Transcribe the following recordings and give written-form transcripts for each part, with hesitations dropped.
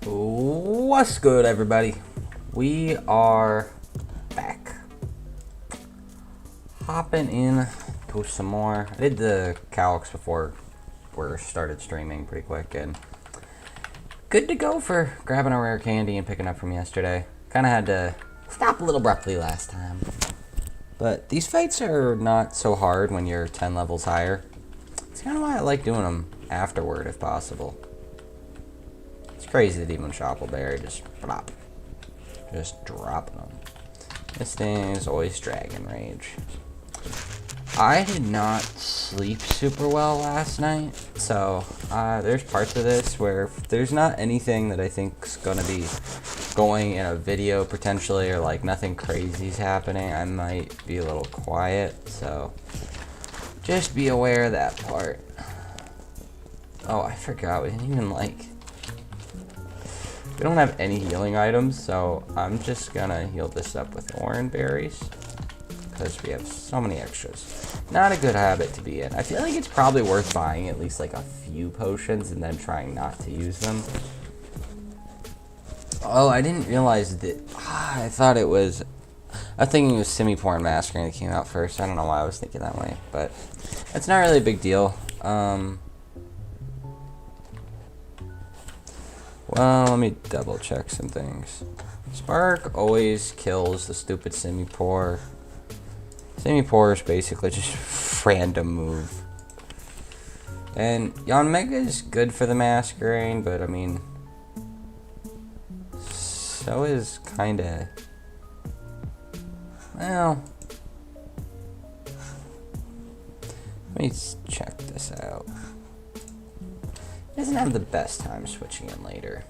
What's good, everybody? We are back. Hopping in to some more. I did the calcs before we started streaming pretty quick, and good to go for grabbing a rare candy and picking up from yesterday. Kind of had to stop a little abruptly last time. But these fights are not so hard when you're 10 levels higher. It's kind of why I like doing them afterward if possible. It's crazy that even Shoppleberry just flop. Just dropping them. This thing is always Dragon Rage. I did not sleep super well last night, so there's parts of this where there's not anything that I think's gonna be going in a video potentially, or like nothing crazy's happening. I might be a little quiet, so just be aware of that part. Oh, I forgot, we didn't even we don't have any healing items, so I'm just gonna heal this up with orange berries because we have so many extras. Not a good habit to be in. I feel like it's probably worth buying at least like a few potions and then trying not to use them. Oh, I didn't realize that. I thought it was. I was thinking it was Semi-Porn Masquerade that came out first. I don't know why I was thinking that way, but it's not really a big deal. Well, let me double check some things. Spark always kills the stupid Semi-Pour. Semi-Pour is basically just random move. And Yanmega is good for the Masquerade, but I mean, so is kinda, well, let me check this out. Doesn't have the best time switching in later.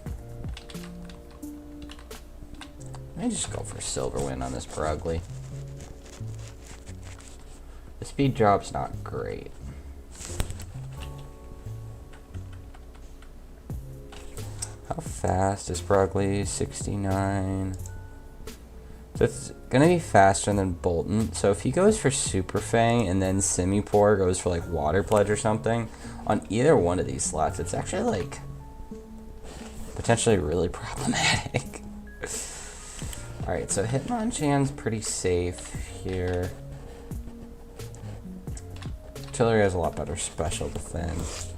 Let me just go for Silverwind on this Purugly. The speed drop's not great. How fast is Purugly? 69. So it's gonna be faster than Bolton. So if he goes for Super Fang and then Semi-Pour goes for like Water Pledge or something, on either one of these slots, it's actually like potentially really problematic. Alright, so Hitmonchan's pretty safe here. Artillery has a lot better special defense.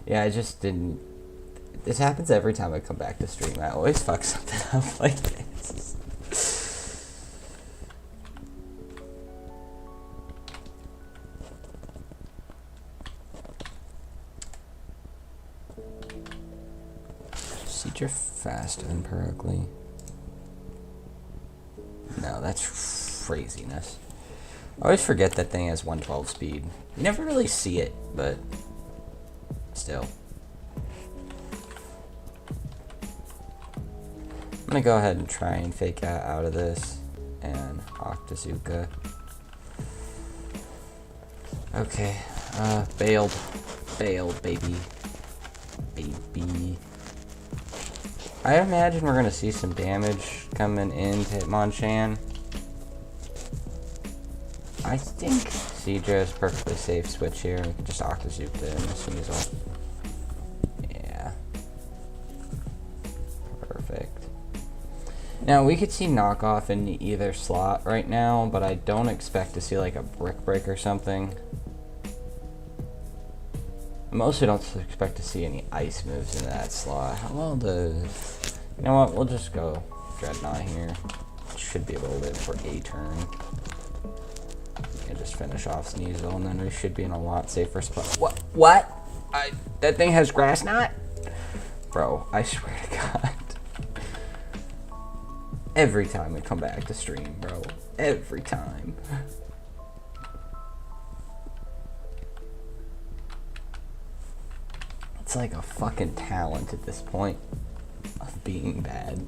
Yeah, I just didn't. This happens every time I come back to stream. I always fuck something up like this. Siege faster than Purugly. No, that's craziness. I always forget that thing has 112 speed. You never really see it, but still. I'm gonna go ahead and try and fake out of this and Octazooka. Okay, bailed, baby. I imagine we're gonna see some damage coming into Hitmonchan. I think Seadra is perfectly safe switch here. We can just Octazooka and Sneasel. Yeah. Perfect. Now, we could see knockoff in either slot right now, but I don't expect to see like a Brick Break or something. I mostly don't expect to see any ice moves in that slot. How well does... You know what? We'll just go Dreadnought here. Should be able to live for a turn. And just finish off Sneasel, and then we should be in a lot safer spot. What? That thing has Grass Knot? Bro, I swear to God. Every time we come back to stream, bro. Every time. It's like a fucking talent at this point of being bad.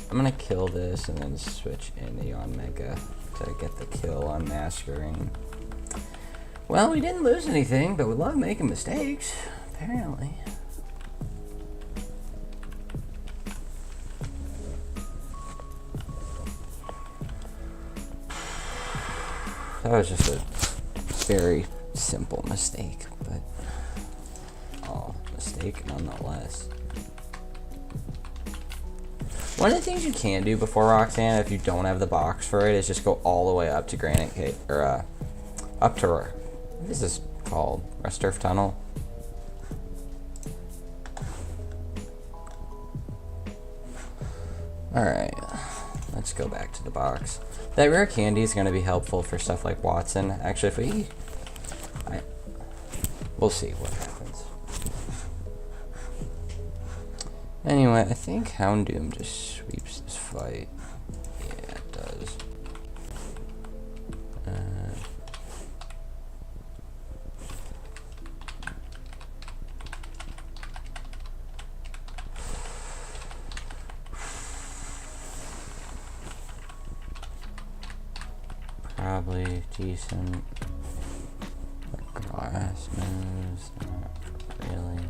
I'm gonna kill this and then switch into Yanmega to get the kill on Masquerade. Well, we didn't lose anything, but we love making mistakes, apparently. That was just a very simple mistake, but mistake nonetheless. One of the things you can do before Roxanne, if you don't have the box for it, is just go all the way up to Granite Cave, or up to, what is this called? Rest Turf Tunnel? Alright, let's go back to the box. That rare candy is going to be helpful for stuff like Wattson. Actually, if we'll see what happens. Anyway, I think Houndoom just sweeps this fight. Yeah, it does. Probably decent. Grass moves, not really.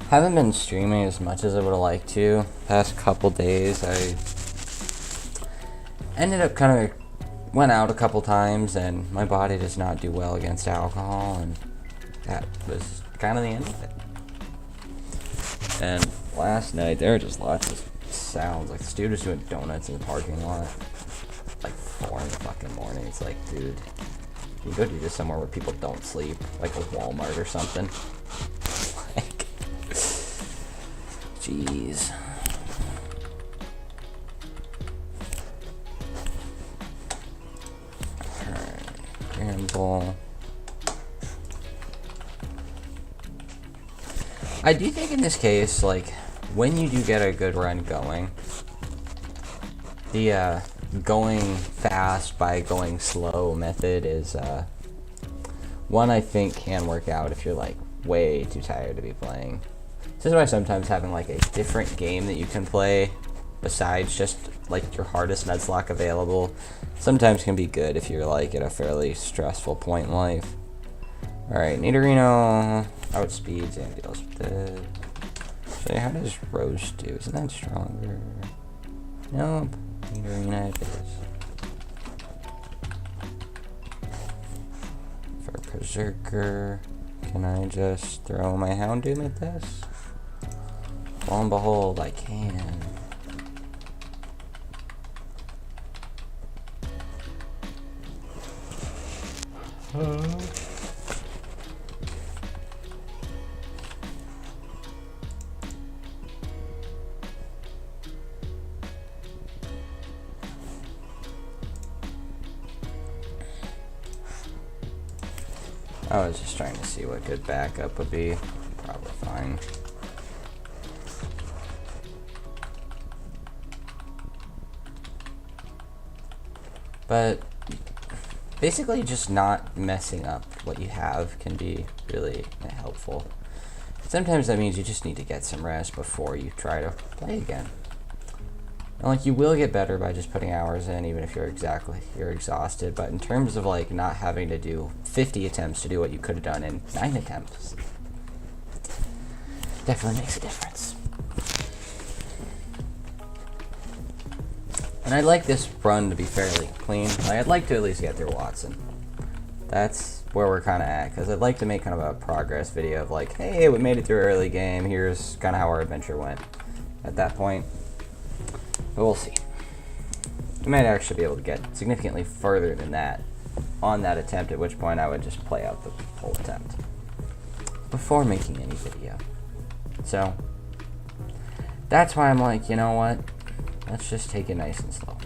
Haven't been streaming as much as I would have liked to. Past couple days, I ended up went out a couple times, and my body does not do well against alcohol, and that was kind of the end of it. And last night, there were just lots of sounds, like the dude was doing donuts in the parking lot, like 4 in the fucking morning. It's like, dude, you go do this somewhere where people don't sleep, like a Walmart or something. Jeez. Alright, Gramble. I do think in this case, like, when you do get a good run going, the going fast by going slow method is one I think can work out if you're like way too tired to be playing. This is why sometimes having like a different game that you can play besides just like your hardest Nuzlocke available sometimes can be good if you're like at a fairly stressful point in life. Alright, Nidorino outspeeds and deals with this. So how does Rose do? Isn't that stronger? Nope. Nidorino it is. For Berserker, can I just throw my Houndoom at this? Lo and behold, I can. I was just trying to see what good backup would be. Probably fine. But basically just not messing up what you have can be really helpful. Sometimes that means you just need to get some rest before you try to play again. And like you will get better by just putting hours in, even if you're exhausted. But in terms of like not having to do 50 attempts to do what you could have done in 9 attempts, definitely makes a difference. And I'd like this run to be fairly clean. Like, I'd like to at least get through Wattson. That's where we're kind of at, because I'd like to make kind of a progress video of like, hey, we made it through early game, here's kind of how our adventure went at that point. But we'll see. We might actually be able to get significantly further than that on that attempt, at which point I would just play out the whole attempt before making any video. So, that's why I'm like, you know what? Let's just take it nice and slow.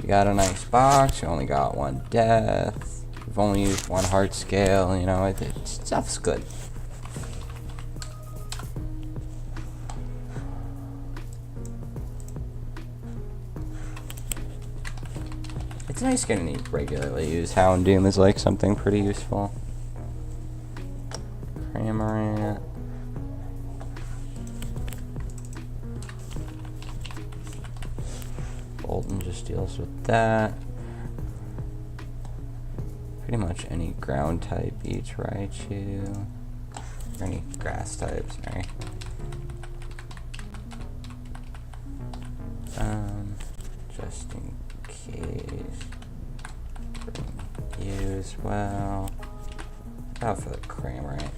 You got a nice box, you only got 1 death, you've only used 1 heart scale, you know, stuff's good. It's nice getting to regularly use Houndoom is like something pretty useful. Cramorant. Bolton just deals with that. Pretty much any ground type beats Raichu. Or any grass types, sorry. Just in case. Bring you as well. Out for the Cramorant.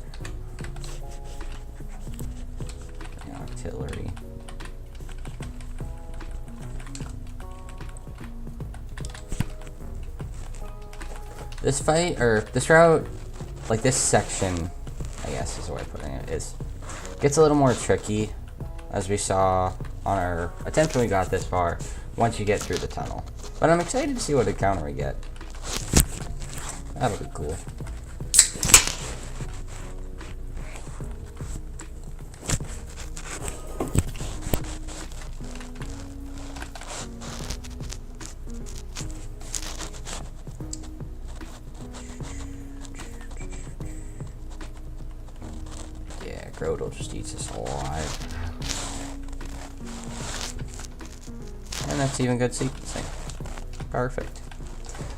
Bring Octillery. This fight, or this route, like this section, I guess is the way of putting it, gets a little more tricky, as we saw on our attempt when we got this far, once you get through the tunnel. But I'm excited to see what encounter we get. That'll be cool. Yeah, Groudle just eats us alive. And that's even good sequencing. Perfect.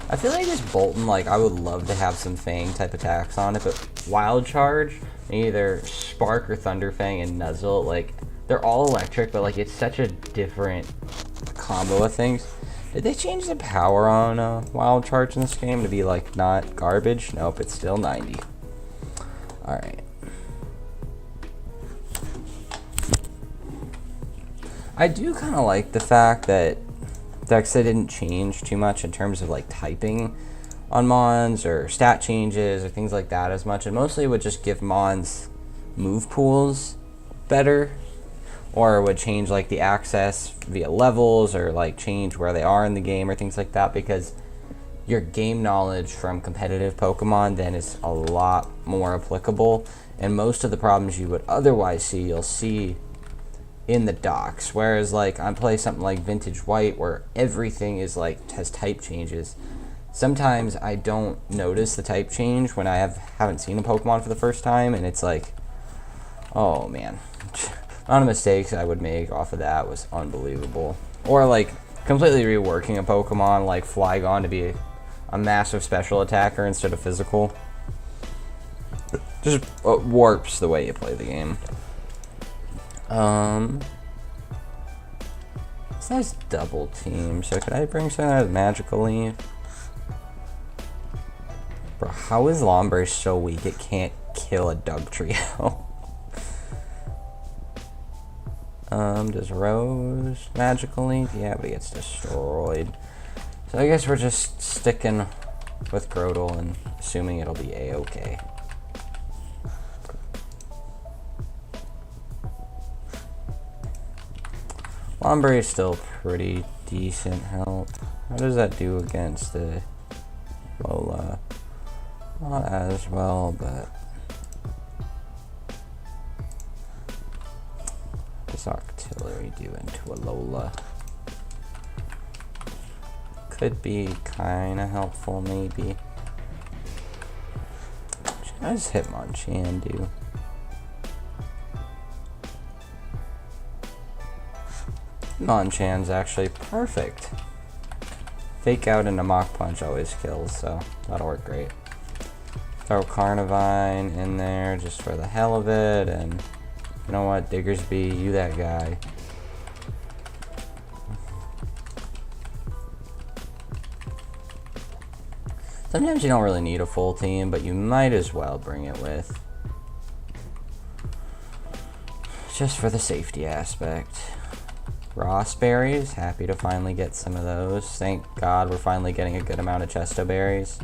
I feel like this Bolton, like, I would love to have some Fang type attacks on it, but Wild Charge, either Spark or Thunder Fang and Nuzzle, like, they're all electric, but, like, it's such a different combo of things. Did they change the power on Wild Charge in this game to be, like, not garbage? Nope, it's still 90. Alright. I do kind of like the fact that Dexa didn't change too much in terms of like typing on Mons or stat changes or things like that as much, and mostly would just give Mons move pools better, or would change like the access via levels, or like change where they are in the game or things like that, because your game knowledge from competitive Pokemon then is a lot more applicable, and most of the problems you would otherwise see, you'll see in the docks. Whereas like I play something like Vintage White where everything is like has type changes. Sometimes I don't notice the type change when I haven't seen a Pokemon for the first time, and it's like, oh man, the amount of mistakes I would make off of that was unbelievable. Or like completely reworking a Pokemon like Flygon to be a massive special attacker instead of physical. Just warps the way you play the game. This nice double team, so could I bring something that has Magical Leaf? Bro, how is Lombre so weak it can't kill a Dugtrio? Does Rose Magical Leaf? Yeah, but it gets destroyed. So I guess we're just sticking with Groudle and assuming it'll be A-okay. Lombre is still pretty decent help. How does that do against the Lola? Not as well, but what does Octillery do into a Lola? Could be kind of helpful, maybe. How does Hitmonchan do? Hitmonchan's actually perfect. Fake Out into Mach Punch always kills, so that'll work great. Throw Carnivine in there just for the hell of it, and you know what, Diggersby, you that guy. Sometimes you don't really need a full team, but you might as well bring it with. Just for the safety aspect. Ross berries, happy to finally get some of those. Thank God we're finally getting a good amount of Chesto berries.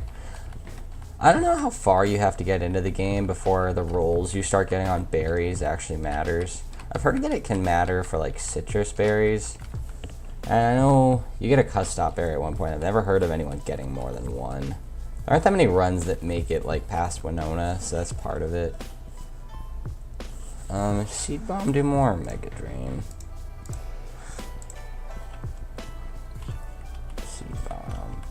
I don't know how far you have to get into the game before the rolls you start getting on berries actually matters. I've heard that it can matter for like citrus berries. And I know you get a Custop berry at one point. I've never heard of anyone getting more than one. There aren't that many runs that make it like past Winona, so that's part of it. Seed Bomb do more? Mega Drain. Seed Bomb.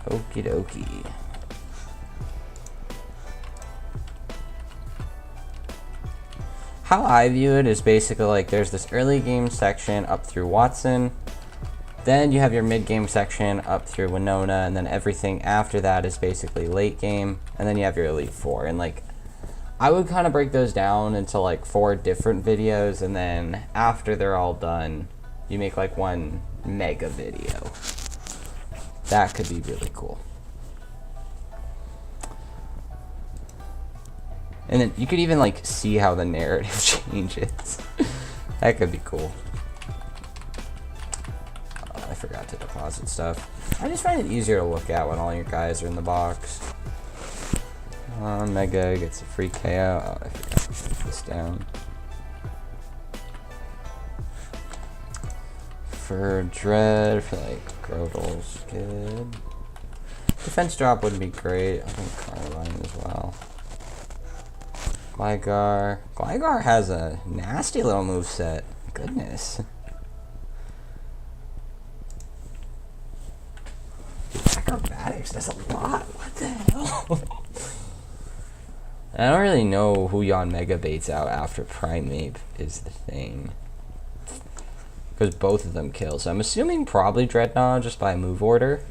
Okie dokie. How I view it is basically like there's this early game section up through Wattson, then you have your mid game section up through Winona, and then everything after that is basically late game, and then you have your Elite Four. And like, I would kind of break those down into like 4 different videos, and then after they're all done, you make like one mega video. That could be really cool. And then you could even like see how the narrative changes. That could be cool. I forgot to deposit stuff. I just find it easier to look at when all your guys are in the box. Mega gets a free KO. Oh, I forgot to put this down. For Dread, for like Grodel's good. Defense drop wouldn't be great. I think Carline as well. Gligar. Gligar has a nasty little moveset. Goodness. Acrobatics does a lot. What the hell? I don't really know who Yon Mega baits out after Primeape is the thing. Because both of them kill. So I'm assuming probably Dreadnought just by move order.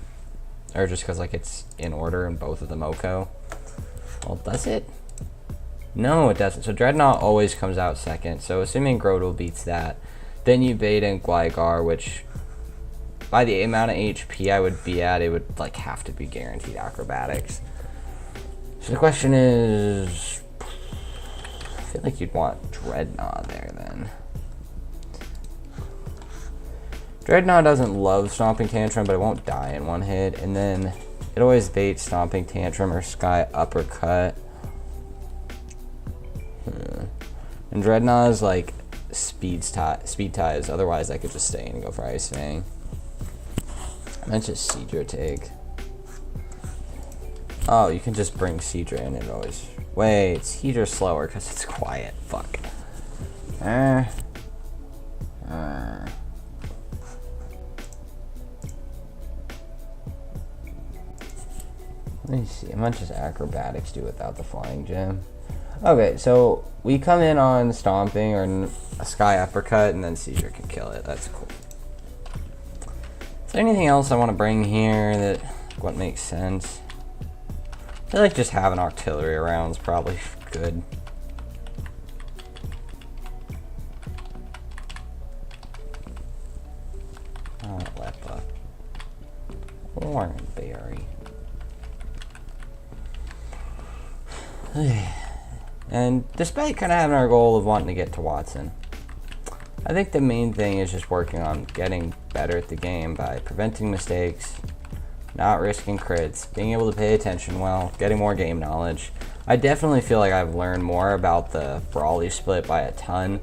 Or just because like it's in order and both of them OHKO. Well, does it? No, it doesn't. So Dreadnought always comes out second. So assuming Grotle beats that, then you bait in Gligar, which by the amount of HP I would be at, it would like have to be guaranteed acrobatics. So the question is, I feel like you'd want Dreadnought there then. Dreadnought doesn't love Stomping Tantrum, but it won't die in one hit. And then it always baits Stomping Tantrum or Sky Uppercut. And Dreadnought is like speed ties, otherwise I could just stay and go for Ice Fang. I meant just Seadra take. Oh, you can just bring Seadra in, it always... Wait, Seadra's slower because it's quiet. Fuck. Let me see, how much does Acrobatics do without the Flying Gem? Okay, so we come in on Stomping or a Sky Uppercut, and then Seadra can kill it. That's cool. Is there anything else I want to bring here that what makes sense? I feel like just having artillery around is probably good. Oh, Leppa. Oranberry. And despite kind of having our goal of wanting to get to Wattson, I think the main thing is just working on getting better at the game by preventing mistakes, not risking crits, being able to pay attention well, getting more game knowledge. I definitely feel like I've learned more about the Brawly split by a ton.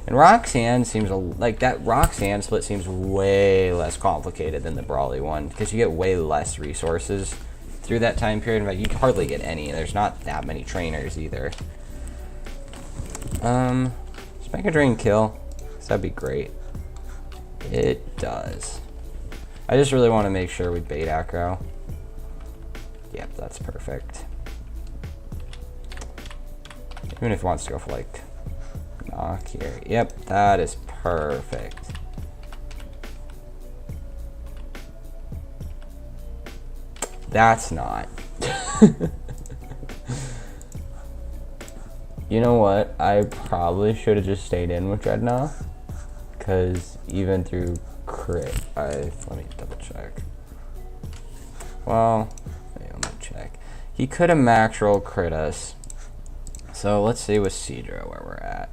And Roxanne seems like that Roxanne split seems way less complicated than the Brawly one because you get way less resources through that time period. In fact, you hardly get any. There's not that many trainers either. Does Mega Drain kill? That'd be great. It does. I just really want to make sure we bait Acro. Yep, that's perfect. Even if it wants to go for like knock here. Yep, that is perfect. That's not. You know what? I probably should have just stayed in with Dreadnought. Because even through crit, let me double check. Well, let me check. He could have max roll crit us. So let's see with Seadra where we're at.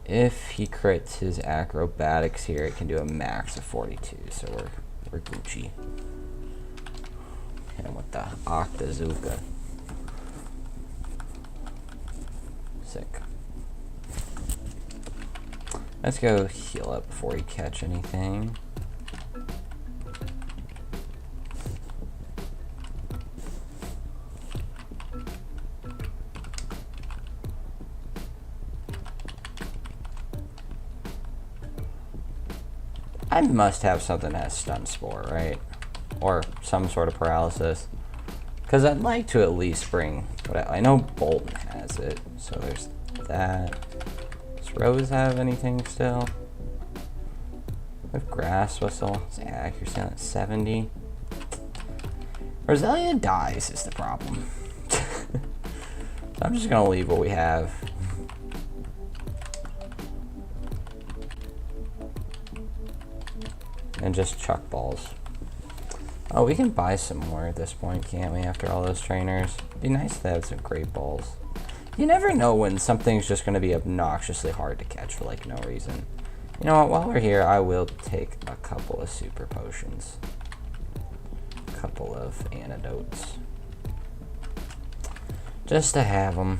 If he crits his acrobatics here, it can do a max of 42. So we're Gucci. And with the Octazooka. Sick. Let's go heal up before we catch anything. I must have something that has stun spore, right? Or some sort of paralysis. Because I'd like to at least bring... I know Bolton has it, so there's that. Does Rose have anything still? We have Grass Whistle. Is accuracy on 70? Roselia dies is the problem. So I'm just going to leave what we have. And just chuck balls. Oh, we can buy some more at this point, can't we, after all those trainers? It'd be nice to have some great balls. You never know when something's just going to be obnoxiously hard to catch for, like, no reason. You know what, while we're here, I will take a couple of super potions. A couple of antidotes. Just to have them.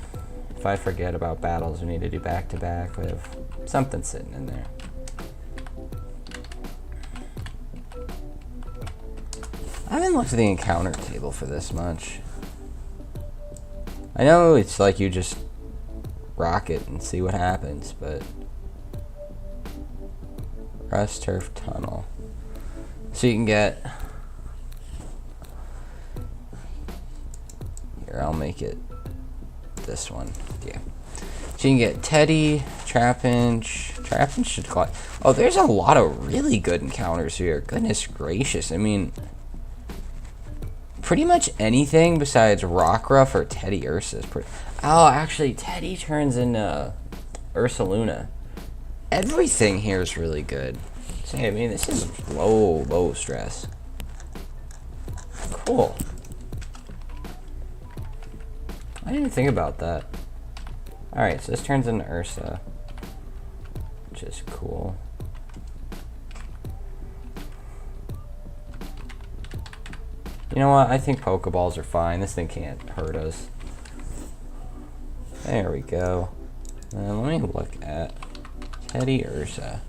If I forget about battles we need to do back-to-back, we have something sitting in there. I haven't looked at the encounter table for this much. I know it's like you just rock it and see what happens, but... Rust Turf Tunnel. So you can get... Here, I'll make it this one. Yeah. So you can get Teddy, Trapinch. Trapinch should collect... Oh, there's a lot of really good encounters here. Goodness gracious. I mean... Pretty much anything besides Rockruff or Teddy Ursa is pretty... Oh, actually, Teddy turns into Ursaluna. Everything here is really good. So, I mean, this is low stress. Cool. I didn't even think about that. Alright, so this turns into Ursa. Which is cool. You know what? I think Pokeballs are fine. This thing can't hurt us. There we go. And let me look at Teddy Ursa.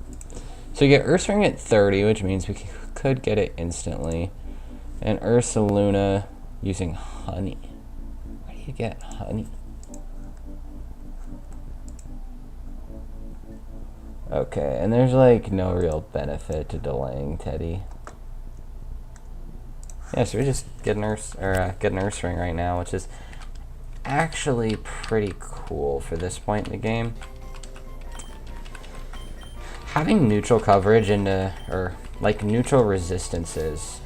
So you get Ursa Ring at 30, which means we could get it instantly. And Ursaluna using honey. Where do you get honey? Okay, and there's like no real benefit to delaying Teddy. Yeah, so we just get an Ursa Ring right now, which is actually pretty cool for this point in the game. Having neutral coverage into, or like neutral resistances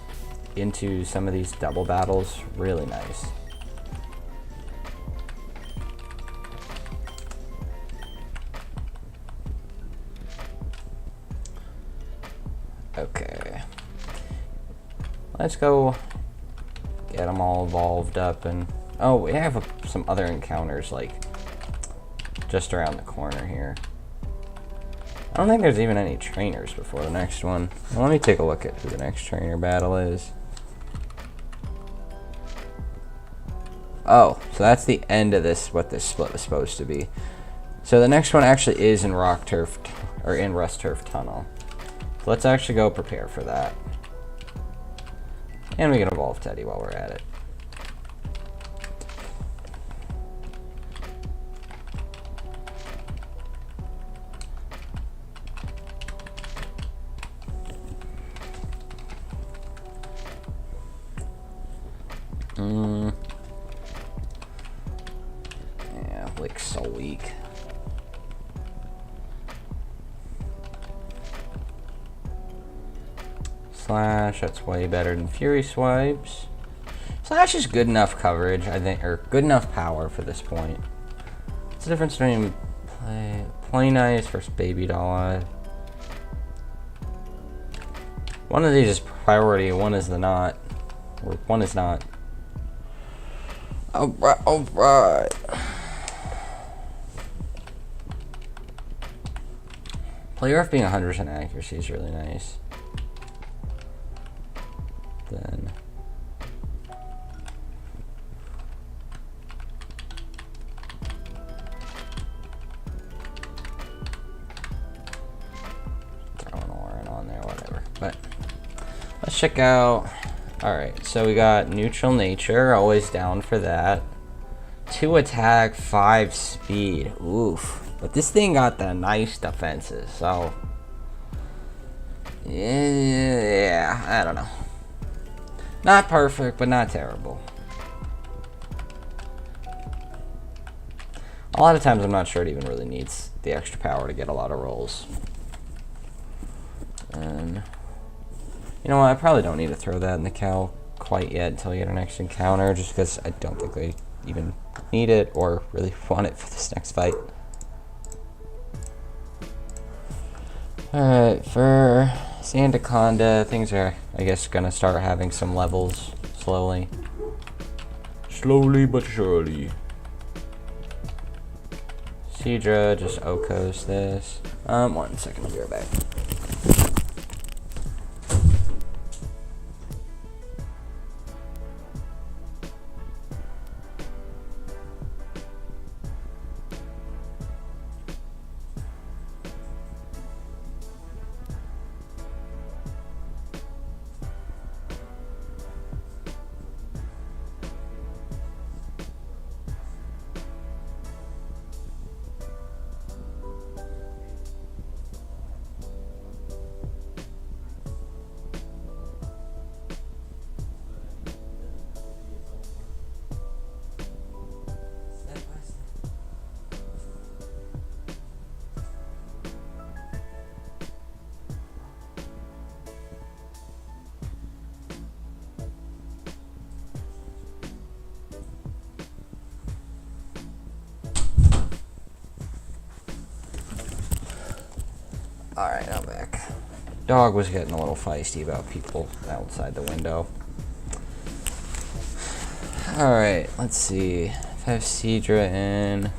into some of these double battles, really nice. Okay. Let's go get them all evolved up and... Oh, we have some other encounters, like, just around the corner here. I don't think there's even any trainers before the next one. Well, let me take a look at who the next trainer battle is. Oh, so that's the end of this, what this split was supposed to be. So the next one actually is in Rust Turf Tunnel. So let's actually go prepare for that. And we can evolve Teddy while we're at it. Yeah, Lick's so weak. Slash, that's way better than Fury Swipes. Slash is good enough coverage, I think, or good enough power for this point. What's the difference between Play Nice versus Baby Doll? One of these is priority, one is the not. Or one is not. Alright, alright. Player F being 100% accuracy is really nice. Then throw an Orin on there, whatever. But let's check out. Alright, so we got neutral nature, always down for that. 2 attack, 5 speed. Oof. But this thing got the nice defenses, so Yeah, I don't know. Not perfect, but not terrible. A lot of times I'm not sure it even really needs the extra power to get a lot of rolls. And you know what, I probably don't need to throw that in the cow quite yet until we get our next encounter, just because I don't think we even need it or really want it for this next fight. Alright, for Sandaconda, things are, I guess, gonna start having some levels slowly. Slowly but surely. Seadra just Okos this. 1 second, I'll be right back. Alright, I'm back. Dog was getting a little feisty about people outside the window. Alright, let's see. If I have Seadra in.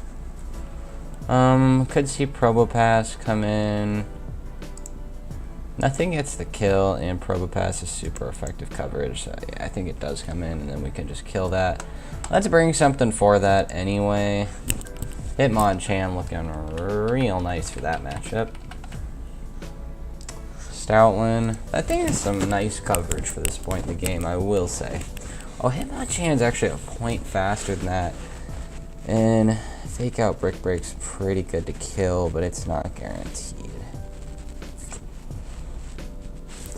Could see Probopass come in. Nothing gets the kill, and Probopass is super effective coverage, so yeah, I think it does come in, and then we can just kill that. Let's bring something for that anyway. Hitmonchan looking real nice for that matchup. Stoutland. I think it's some nice coverage for this point in the game, I will say. Oh, Hitmonchan's actually a point faster than that. And Fake Out Brick Break's pretty good to kill, but it's not guaranteed.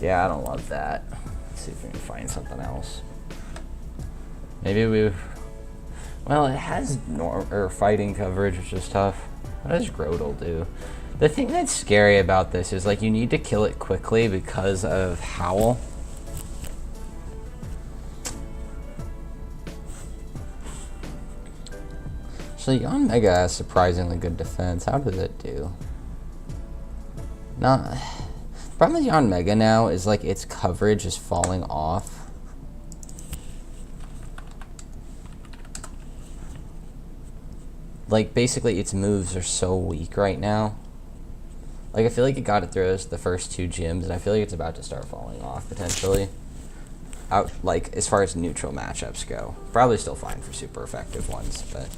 Yeah, I don't love that. Let's see if we can find something else. Maybe well, it has fighting coverage, which is tough. What does Groudle do? The thing that's scary about this is, like, you need to kill it quickly because of Howl. So Yanmega has surprisingly good defense. How does it do? Not. The problem with Yanmega now is, like, its coverage is falling off. Like, basically its moves are so weak right now. Like, I feel like it got it through the first 2 gyms, and I feel like it's about to start falling off, potentially. Out, like, as far as neutral matchups go. Probably still fine for super effective ones, but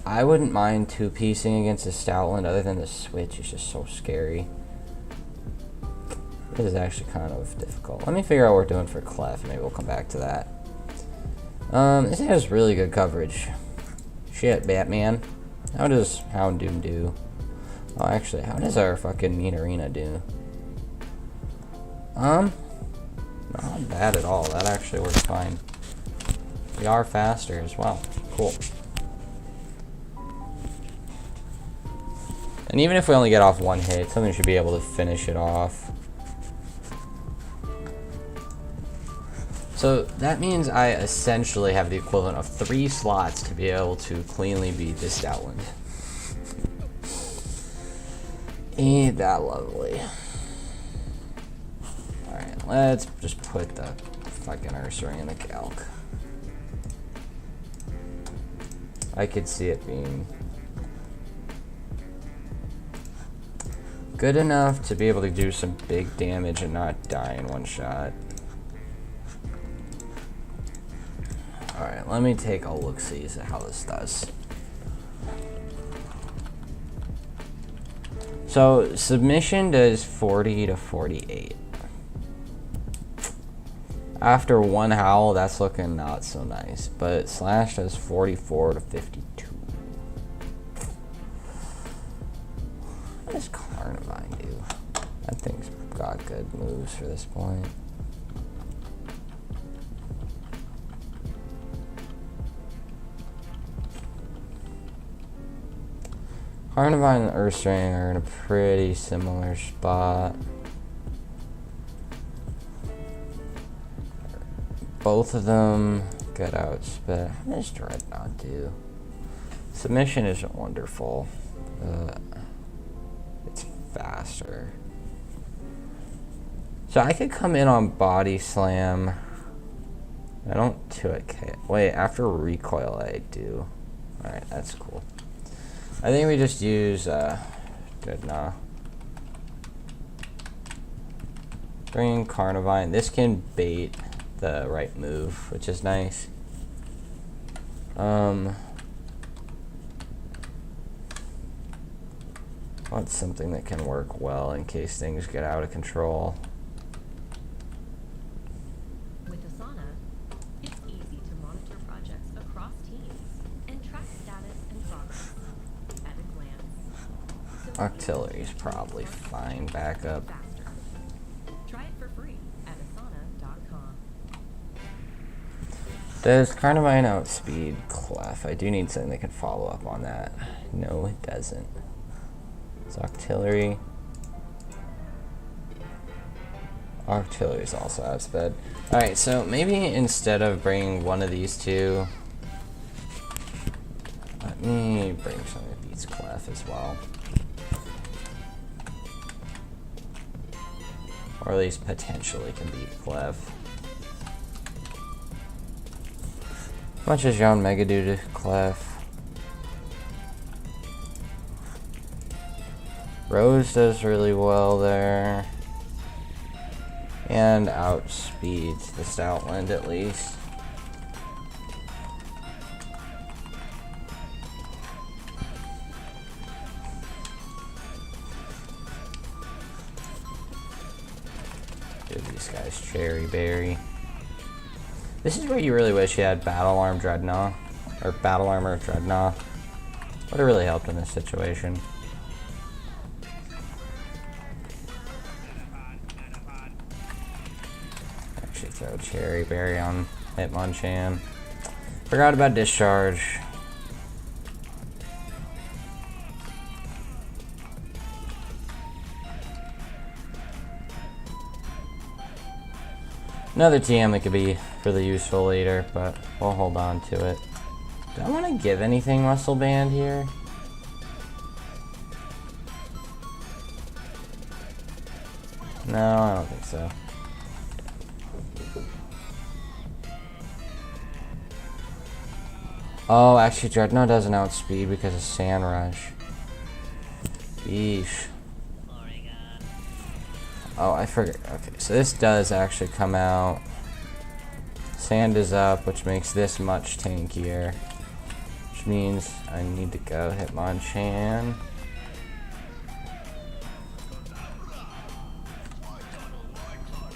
I wouldn't mind 2-piecing against a Stoutland, other than the switch is just so scary. This is actually kind of difficult. Let me figure out what we're doing for Clef, maybe we'll come back to that. This has really good coverage. Shit, Batman. How does Houndoom do? Oh, actually, how does our fucking Nidorina do? Not bad at all. That actually works fine. We are faster as well. Cool. And even if we only get off 1 hit, something should be able to finish it off. So that means I essentially have the equivalent of 3 slots to be able to cleanly beat this Stoutland. Ain't that lovely. Alright, let's just put the fucking Ursaring in the calc. I could see it being good enough to be able to do some big damage and not die in 1 shot. Alright, let me take a look-see at how this does. So, submission does 40 to 48. After 1 howl, that's looking not so nice. But slash does 44 to 52. does Carnivine do? That thing's got good moves for this point. Carnivine and Earthstring are in a pretty similar spot. Both of them get outsped. How does Dreadnought do? Submission isn't wonderful. It's faster. So I could come in on Body Slam. I don't do it. Wait, after recoil I do. Alright, that's cool. I think we just use Dreadnought. Bring Carnivine. This can bait the right move, which is nice. Want something that can work well in case things get out of control. With Asana, it's easy to monitor projects across teams and track status and progress at a glance. So Artillery's probably fine backup. faster. Try it for free at asana.com. Does Carnivine outspeed Clef? I do need something that can follow up on that. No, it doesn't. It's Artillery. Artillery is also outsped. Alright, so maybe instead of bringing one of these two, let me bring something that beats Clef as well. Or at least potentially can beat Clef. How much does John Mega do to Clef? Rose does really well there. And outspeeds the Stoutland at least. Give these guys Cherry Berry. This is where you really wish you had Battle Arm Dreadnought. Or Battle Armor Dreadnought. Would have really helped in this situation. Actually throw Cherry Berry on Hitmonchan. Forgot about Discharge. Another TM that could be really useful later, but we'll hold on to it. Do I want to give anything Muscle Band here? No, I don't think so. Oh, actually, Dreadnought doesn't outspeed because of Sand Rush. Yeesh. Oh, I forgot. Okay, so this does actually come out. Sand is up, which makes this much tankier. Which means I need to go Hitmonchan.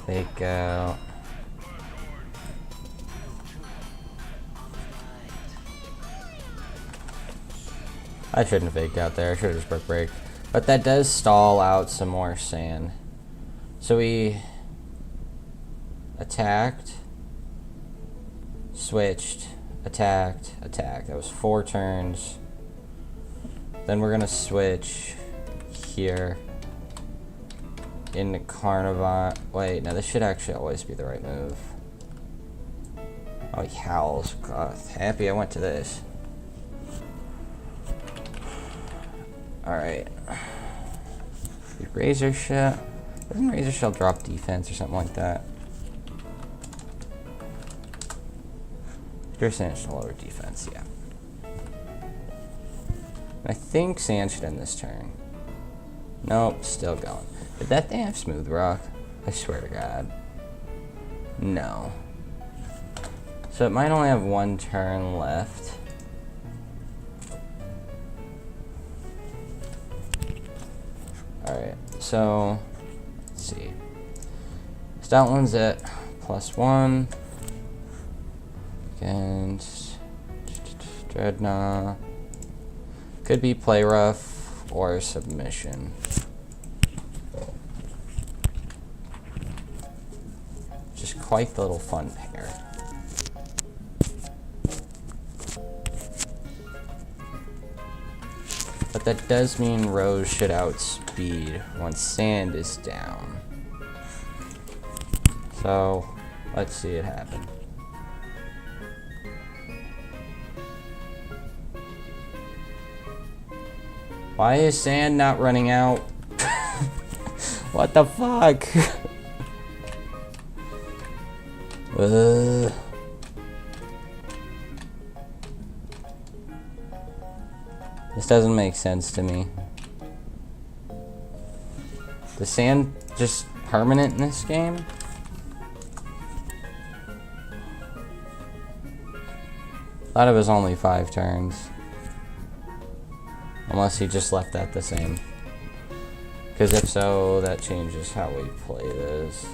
Fake out. I shouldn't have faked out there. I should have just Brick Break. But that does stall out some more sand. So we attacked, switched, attacked, attacked. That was 4 turns. Then we're gonna switch here into Carnivine. Wait, no, this should actually always be the right move. Oh, he howls. God, happy I went to this. Alright. Razor Shell. Doesn't Razor Shell drop defense or something like that? Pure Sand should lower defense, yeah. I think Sand should end this turn. Nope, still going. Did that thing have Smooth Rock? I swear to God. No. So it might only have 1 turn left. Alright, so let's see. Stoutland's at +1 against Dreadnought. Could be Play Rough for submission. Just quite the little fun pair. But that does mean Rose should outspeed once Sand is down. So, let's see it happen. Why is Sand not running out? What the fuck? This doesn't make sense to me. The Sand just permanent in this game? Thought it was only 5 turns. Unless he just left that the same. Because if so, that changes how we play this.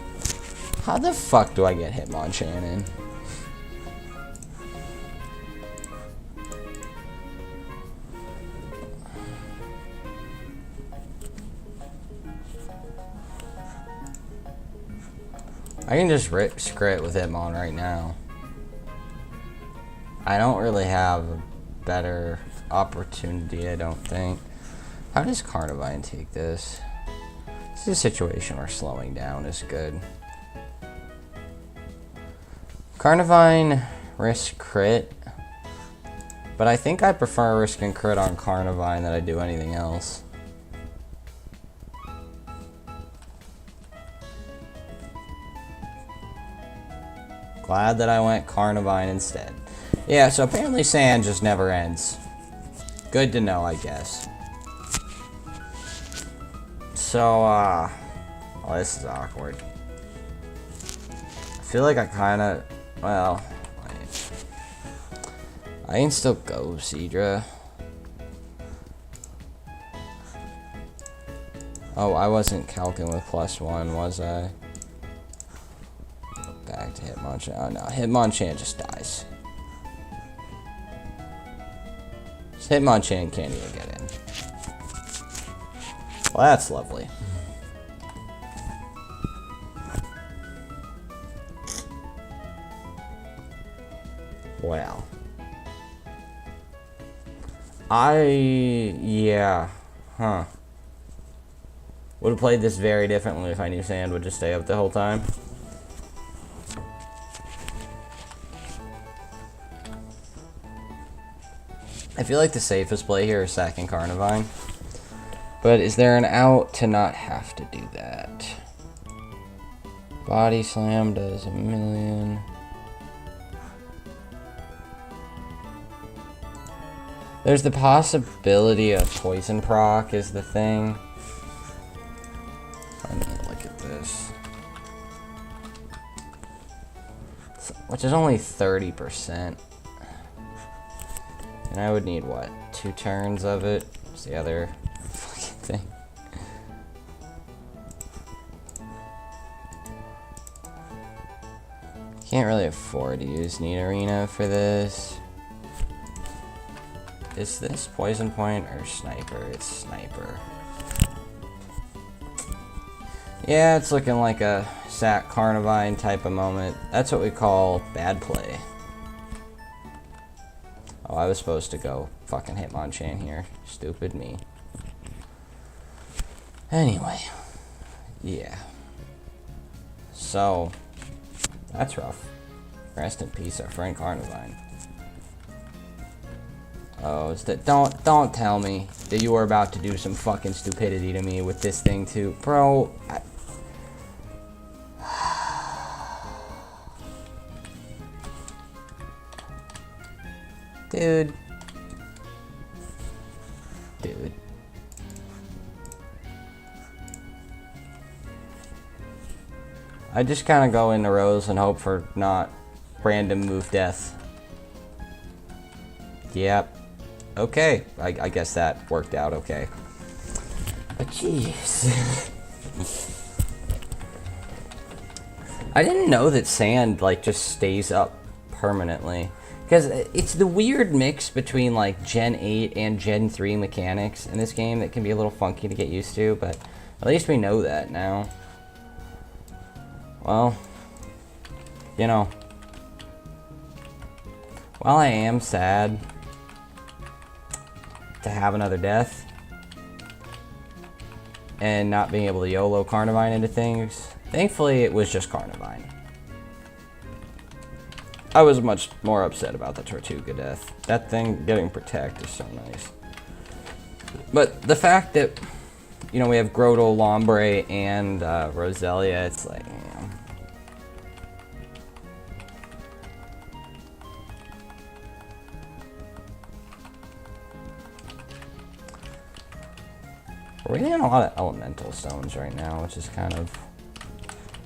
How the fuck do I get Hitmonchan? I can just rip Scrit with Hitmon right now. I don't really have a better opportunity, I don't think. How does Carnivine take this? This is a situation where slowing down is good. Carnivine risk crit, but I think I prefer risking crit on Carnivine than I do anything else. Glad that I went Carnivine instead. Yeah, so apparently Sand just never ends. Good to know, I guess. So, oh, this is awkward. I feel like I kinda, well, I can still go Seadra. Oh, I wasn't calcing with +1, was I? Back to Hitmonchan. Oh no, Hitmonchan just dies. Hitmonchan can't even get in. Well, that's lovely. Well. Yeah. Huh. Would have played this very differently if I knew Sand would just stay up the whole time. I feel like the safest play here is sacking Carnivine. But is there an out to not have to do that? Body Slam does 1,000,000. There's the possibility of Poison Proc is the thing. I mean, look at this. Which is only 30%. And I would need, what, 2 turns of it? What's the other fucking thing? Can't really afford to use Nidorina for this. Is this Poison Point or Sniper? It's Sniper. Yeah, it's looking like a sack Carnivine type of moment. That's what we call bad play. Oh, I was supposed to go fucking Hitmonchan here. Stupid me. Anyway. Yeah. So, that's rough. Rest in peace, our friend Carnivine. Oh, it's that. Don't tell me that you were about to do some fucking stupidity to me with this thing too, bro. Dude. I just kind of go into Rose and hope for not random move death. Yep. Okay. I guess that worked out okay. But jeez. I didn't know that Sand, like, just stays up permanently. Because it's the weird mix between like Gen 8 and Gen 3 mechanics in this game that can be a little funky to get used to, but at least we know that now. Well, you know, while I am sad to have another death and not being able to YOLO Carnivine into things, thankfully it was just Carnivine. I was much more upset about the Tortuga death. That thing getting Protect is so nice. But the fact that, you know, we have Grotto, Lombre, and Roselia, it's like, you know. We're getting a lot of elemental stones right now, which is kind of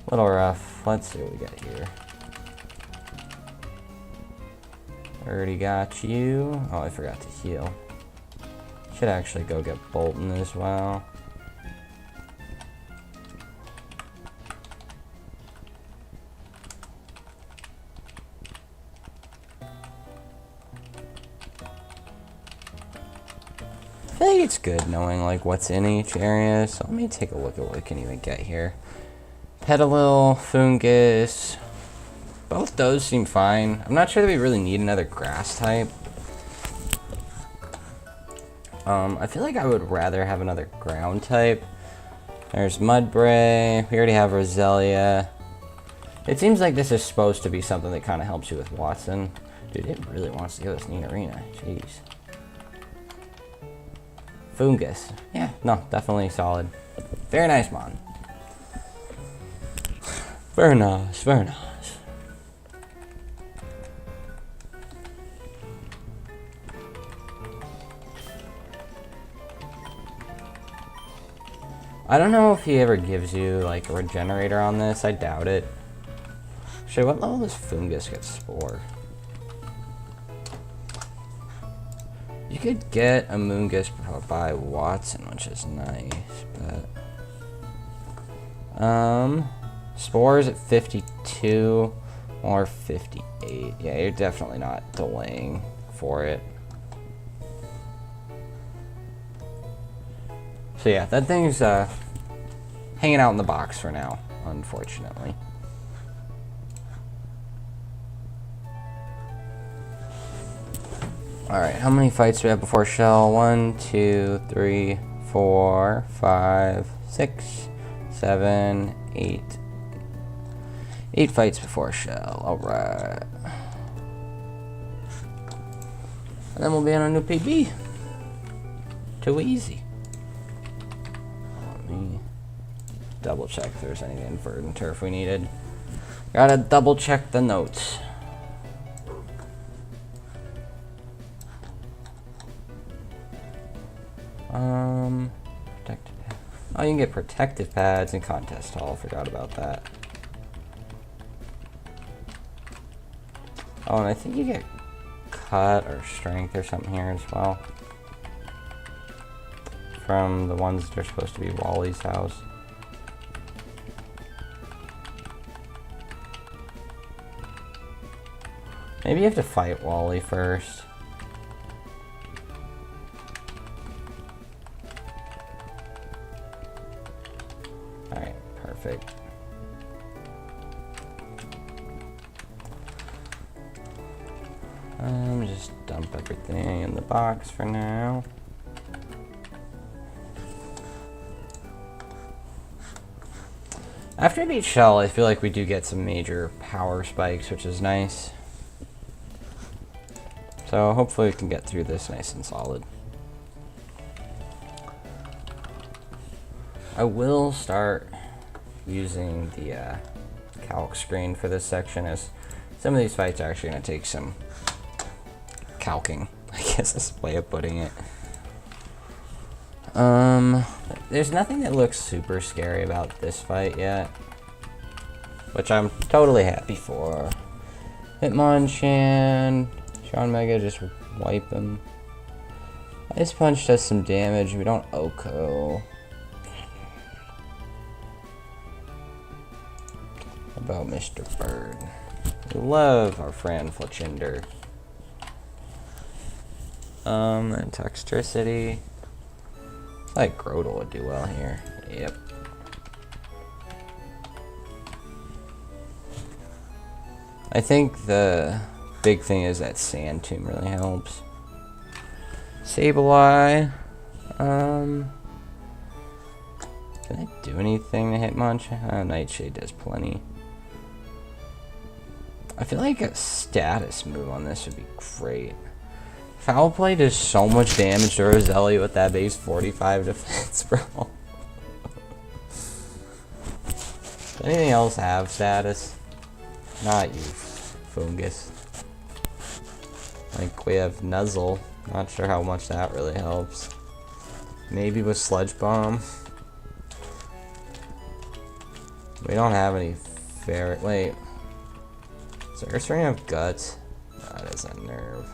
a little rough. Let's see what we got here. Already got you. Oh, I forgot to heal. Should actually go get Bolton as well. I feel like it's good knowing like what's in each area, so let me take a look at what we can even get here. Petalil, Fungus. Both those seem fine. I'm not sure that we really need another grass type. I feel like I would rather have another ground type. There's Mudbray. We already have Roselia. It seems like this is supposed to be something that kind of helps you with Wattson. Dude, it really wants to go this Nidorina. Jeez. Fungus. Yeah, no, definitely solid. Very nice, Mon. Very nice, very nice. I don't know if he ever gives you like a regenerator on this. I doubt it. Actually, what level does Fungus get Spore? You could get a Moongus by Wattson, which is nice, but Spores at 52 or 58. Yeah, you're definitely not delaying for it. So yeah, that thing's hanging out in the box for now, unfortunately. Alright, how many fights do we have before Shell? 1, 2, 3, 4, 5, 6, 7, 8. 8 fights before Shell, alright. And then we'll be on a new PB. Too easy. Let me double check if there's any invert turf we needed. Gotta double check the notes. Protective pad. Oh, you can get protective pads in Contest Hall. Forgot about that. Oh, and I think you get cut or strength or something here as well. From the ones that are supposed to be Wally's house. Maybe you have to fight Wally first. Alright, perfect. Just dump everything in the box for now. After I beat Shell, I feel like we do get some major power spikes, which is nice. So hopefully we can get through this nice and solid. I will start using the calc screen for this section, as some of these fights are actually going to take some calcing, I guess is a way of putting it. There's nothing that looks super scary about this fight yet, which I'm totally happy for. Hitmonchan, Sean Mega, just wipe him. Ice Punch does some damage. We don't Oko. About Mr. Bird. We love our friend Fletchinder. And Toxtricity. I like Grodel would do well here. Yep. I think the big thing is that Sand Tomb really helps. Sableye. Can I do anything to Hitmonchan? Nightshade does plenty. I feel like a status move on this would be great. Foul Play does so much damage to Roselli with that base 45 defense, bro. Does anything else have status? Not you, Fungus. Like, we have Nuzzle. Not sure how much that really helps. Maybe with Sludge Bomb. We don't have any fair. Wait. Does Ursaring have Guts? That is a nerve.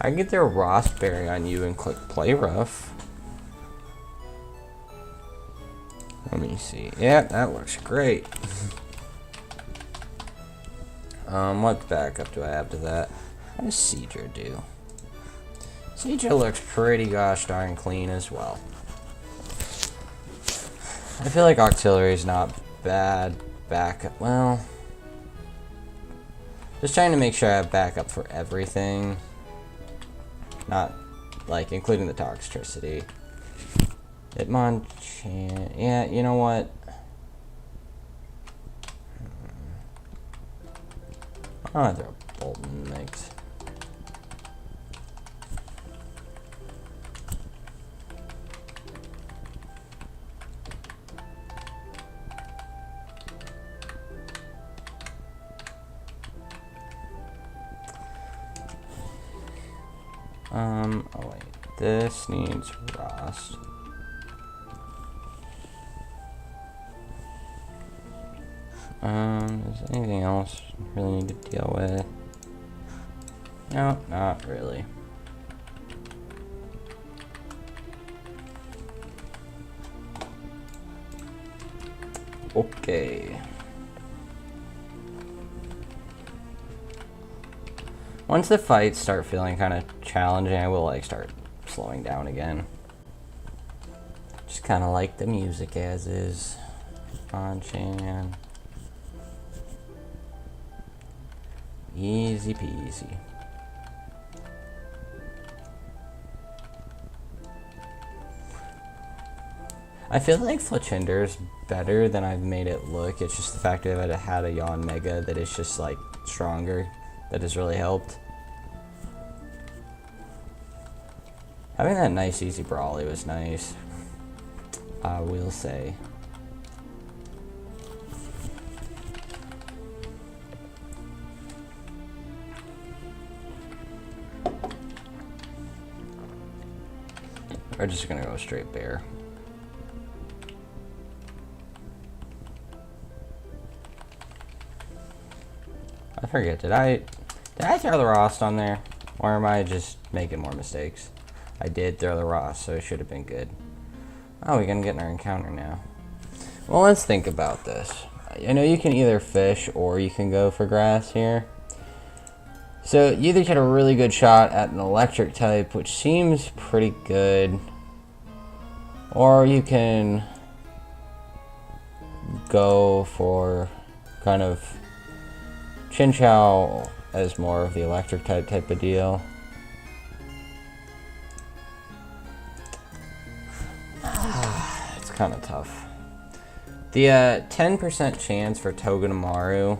I can get their Rossberry on you and click Play Rough. Let me see. Yeah, that looks great. What backup do I have to that? How does Seadra do? Seadra looks pretty gosh darn clean as well. I feel like Auxiliary is not bad backup. Well, just trying to make sure I have backup for everything. Not, like, including the Toxtricity. Hitmonchan. Yeah, you know what? I'll throw a Bolton mix. Oh wait, this needs Rost. Is there anything else I really need to deal with? No, not really. Okay. Once the fights start feeling kind of challenging, I will like start slowing down again. Just kind of like the music as is. Hitmonchan. Easy peasy. I feel like Fletchinder is better than I've made it look. It's just the fact that it had a Yawn Mega that is just like stronger. That has really helped. Having that nice easy Brawly was nice. I will say. We're just gonna go straight bear. I forget, did I throw the Rost on there? Or am I just making more mistakes? I did throw the Rost, so it should have been good. Oh, we're gonna get in our encounter now. Well, let's think about this. I know you can either fish or you can go for grass here. So you either get a really good shot at an electric type, which seems pretty good, or you can go for kind of Chinchou as more of the electric type of deal. It's kind of tough. The 10% chance for Togedemaru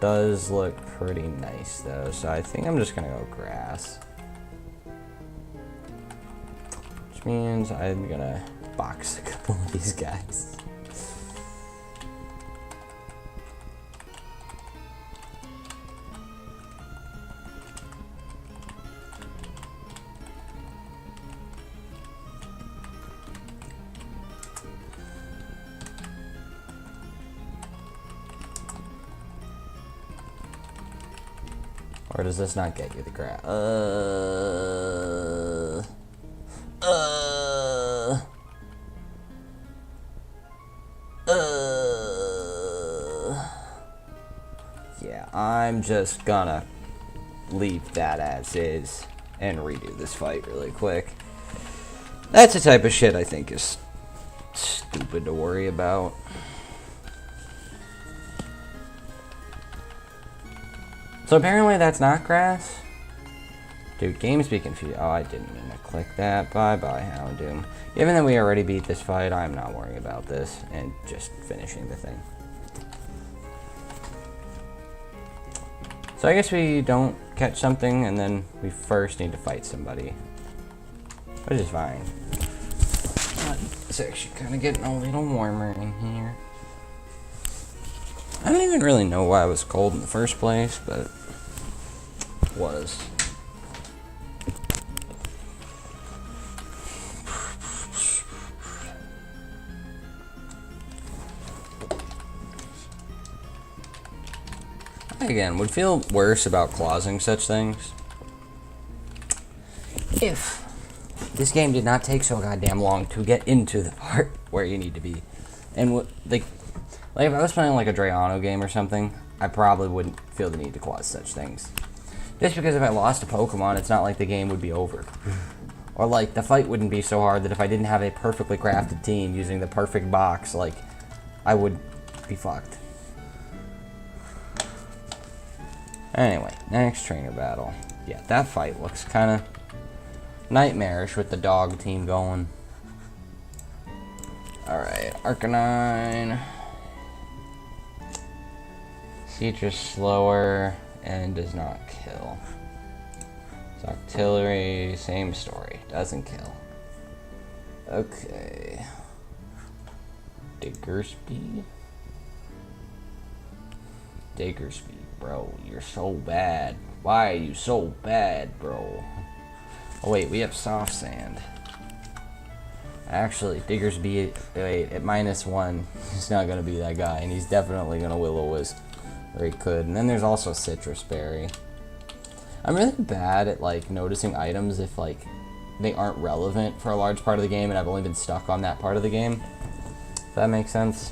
does look pretty nice though, so I think I'm just gonna go grass. Which means I'm gonna box a couple of these guys. Or does this not get you the grass? Yeah, I'm just gonna leave that as is and redo this fight really quick. That's the type of shit I think is stupid to worry about. So apparently that's not grass. Dude, games be confused. Oh, I didn't mean to click that. Bye-bye, Houndoom. Given that we already beat this fight, I'm not worrying about this and just finishing the thing. So I guess we don't catch something and then we first need to fight somebody. Which is fine. It's actually kind of getting a little warmer in here. I don't even really know why it was cold in the first place, but it was. Again, would feel worse about clausing such things if this game did not take so goddamn long to get into the part where you need to be. And like if I was playing like a Drayano game or something, I probably wouldn't feel the need to clause such things. Just because if I lost a Pokemon, it's not like the game would be over. Or like the fight wouldn't be so hard that if I didn't have a perfectly crafted team using the perfect box, like I would be fucked. Anyway, next trainer battle. Yeah, that fight looks kind of nightmarish with the dog team going. Alright, Arcanine. Citrus slower and does not kill. Octillery, same story. Doesn't kill. Okay. Diggersby? Diggersby, bro. You're so bad. Why are you so bad, bro? Oh wait, we have soft sand. Actually, Diggersby, wait, at -1, he's not gonna be that guy, and he's definitely gonna Will-O-Wisp, or he could. And then there's also Citrus Berry. I'm really bad at like noticing items if like they aren't relevant for a large part of the game, and I've only been stuck on that part of the game. If that makes sense.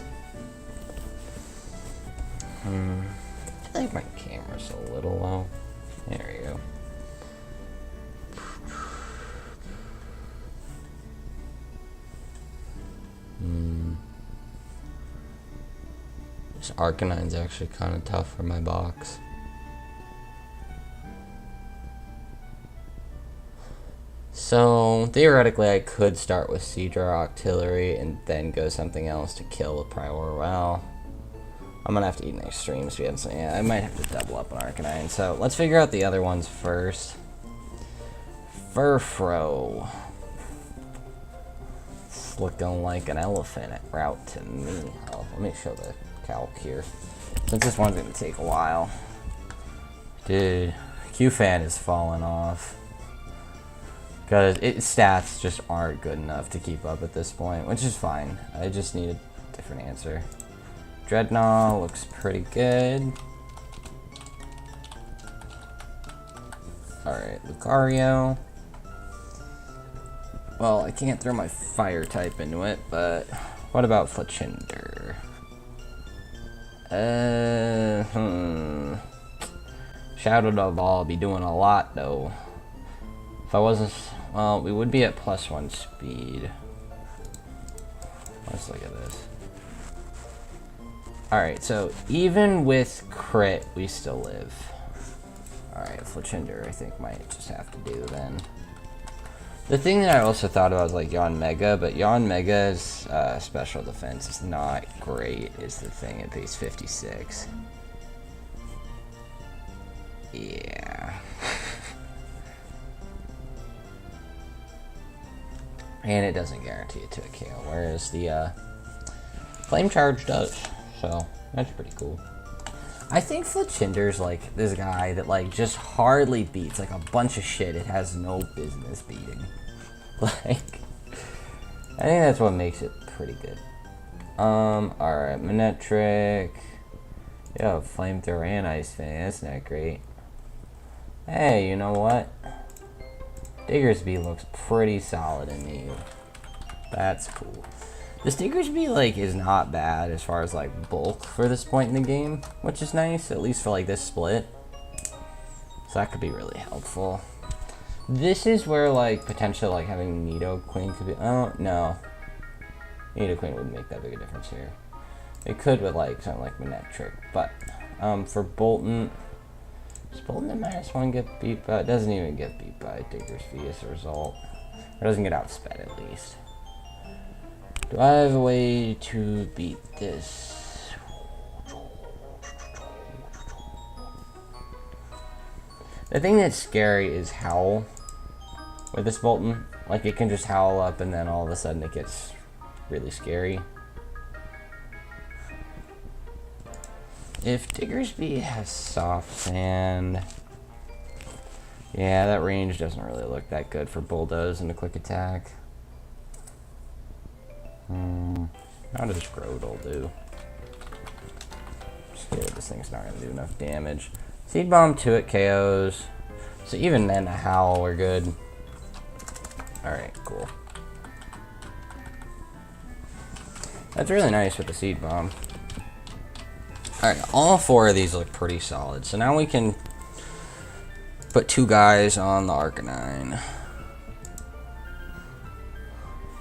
I think my camera's a little low. There we go. This Arcanine's actually kind of tough for my box. So, theoretically I could start with Seadra Octillery and then go something else to kill with Prior. Well, I'm gonna have to eat an extreme speed, so yeah, I might have to double up on Arcanine. So, let's figure out the other ones first. Furfro. It's looking like an elephant route to me. Oh, let me show the calc here. Since this one's gonna take a while. Dude, Q-Fan is falling off. Because its stats just aren't good enough to keep up at this point, which is fine. I just need a different answer. Dreadnought looks pretty good. Alright, Lucario. Well, I can't throw my fire type into it, but what about Fletchinder? Shadow Ball be doing a lot though. If I wasn't, well, we would be at +1 speed. Let's look at this. Alright, so even with crit, we still live. Alright, Fletchinder I think might just have to do then. The thing that I also thought about was like Yanmega, but Yanmega's special defense is not great, is the thing. It pays 56. Yeah. And it doesn't guarantee it to a KO, whereas the Flame Charge does. So, that's pretty cool. I think Fletchinder's like this guy that like just hardly beats like a bunch of shit it has no business beating. Like, I think that's what makes it pretty good. Alright, Manectric. Yo, Flamethrower and Ice Fang, that's not great. Hey, you know what? Diggersby looks pretty solid in me. That's cool. This Diggersby like is not bad as far as like bulk for this point in the game, which is nice, at least for like this split. So that could be really helpful. This is where, like, potentially, like, having Nidoqueen could be... Oh, no. Nidoqueen wouldn't make that big a difference here. It could with, like, something like Manectric. But, for Bolton... Does Bolton at -1 get beat by... It doesn't even get beat by Diggersby as a result. It doesn't get outsped, at least. Do I have a way to beat this? The thing that's scary is Howl with this Bolton. Like, it can just howl up and then all of a sudden it gets really scary. If Diggersby has Soft Sand... Yeah, that range doesn't really look that good for Bulldoze and a quick attack. How does Groudal do? I'm scared this thing's not going to do enough damage. Seed Bomb 2 it KOs. So even then, a Howl we're good. Alright, cool. That's really nice with the Seed Bomb. Alright, all 4 of these look pretty solid. So now we can put 2 guys on the Arcanine.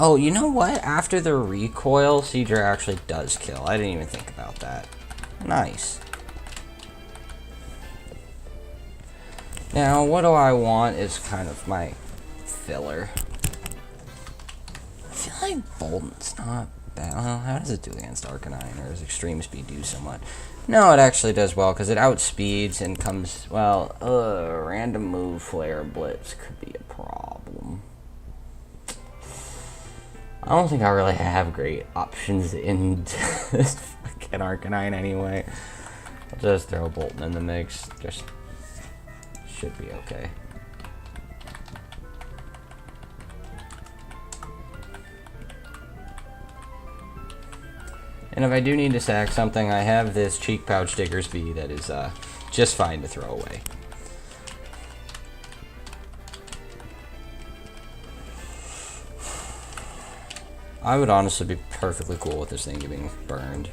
Oh, you know what? After the recoil, Seadra actually does kill. I didn't even think about that. Nice. Now, what do I want is kind of my filler. I feel like Bolton's not bad. Well, how does it do against Arcanine? Or does Extreme Speed do so much? No, it actually does well, because it outspeeds and comes... Well, random move, Flare, Blitz could be a problem. I don't think I really have great options in this fucking Arcanine anyway. I'll just throw Bolton in the mix. Just should be okay. And if I do need to sack something, I have this Cheek Pouch Diggersby that is just fine to throw away. I would honestly be perfectly cool with this thing getting burned.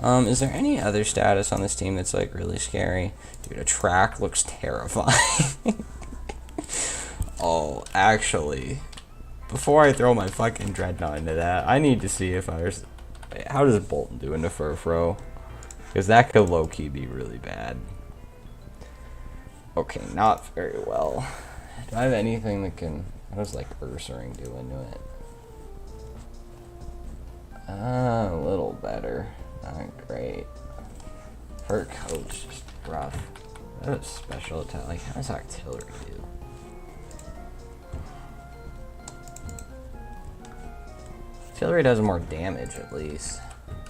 Is there any other status on this team that's like really scary? Dude, a track looks terrifying. Oh, actually, before I throw my fucking Dreadnought into that, I need to see if there's... How does Bolton do into Furfro? Because that could low-key be really bad. Okay, not very well. Do I have anything that can... How does, like, Ursaring do into it? A little better. Not great. Fur Coat's just rough. That was special attack. Like, how does Artillery do? Artillery does more damage, at least.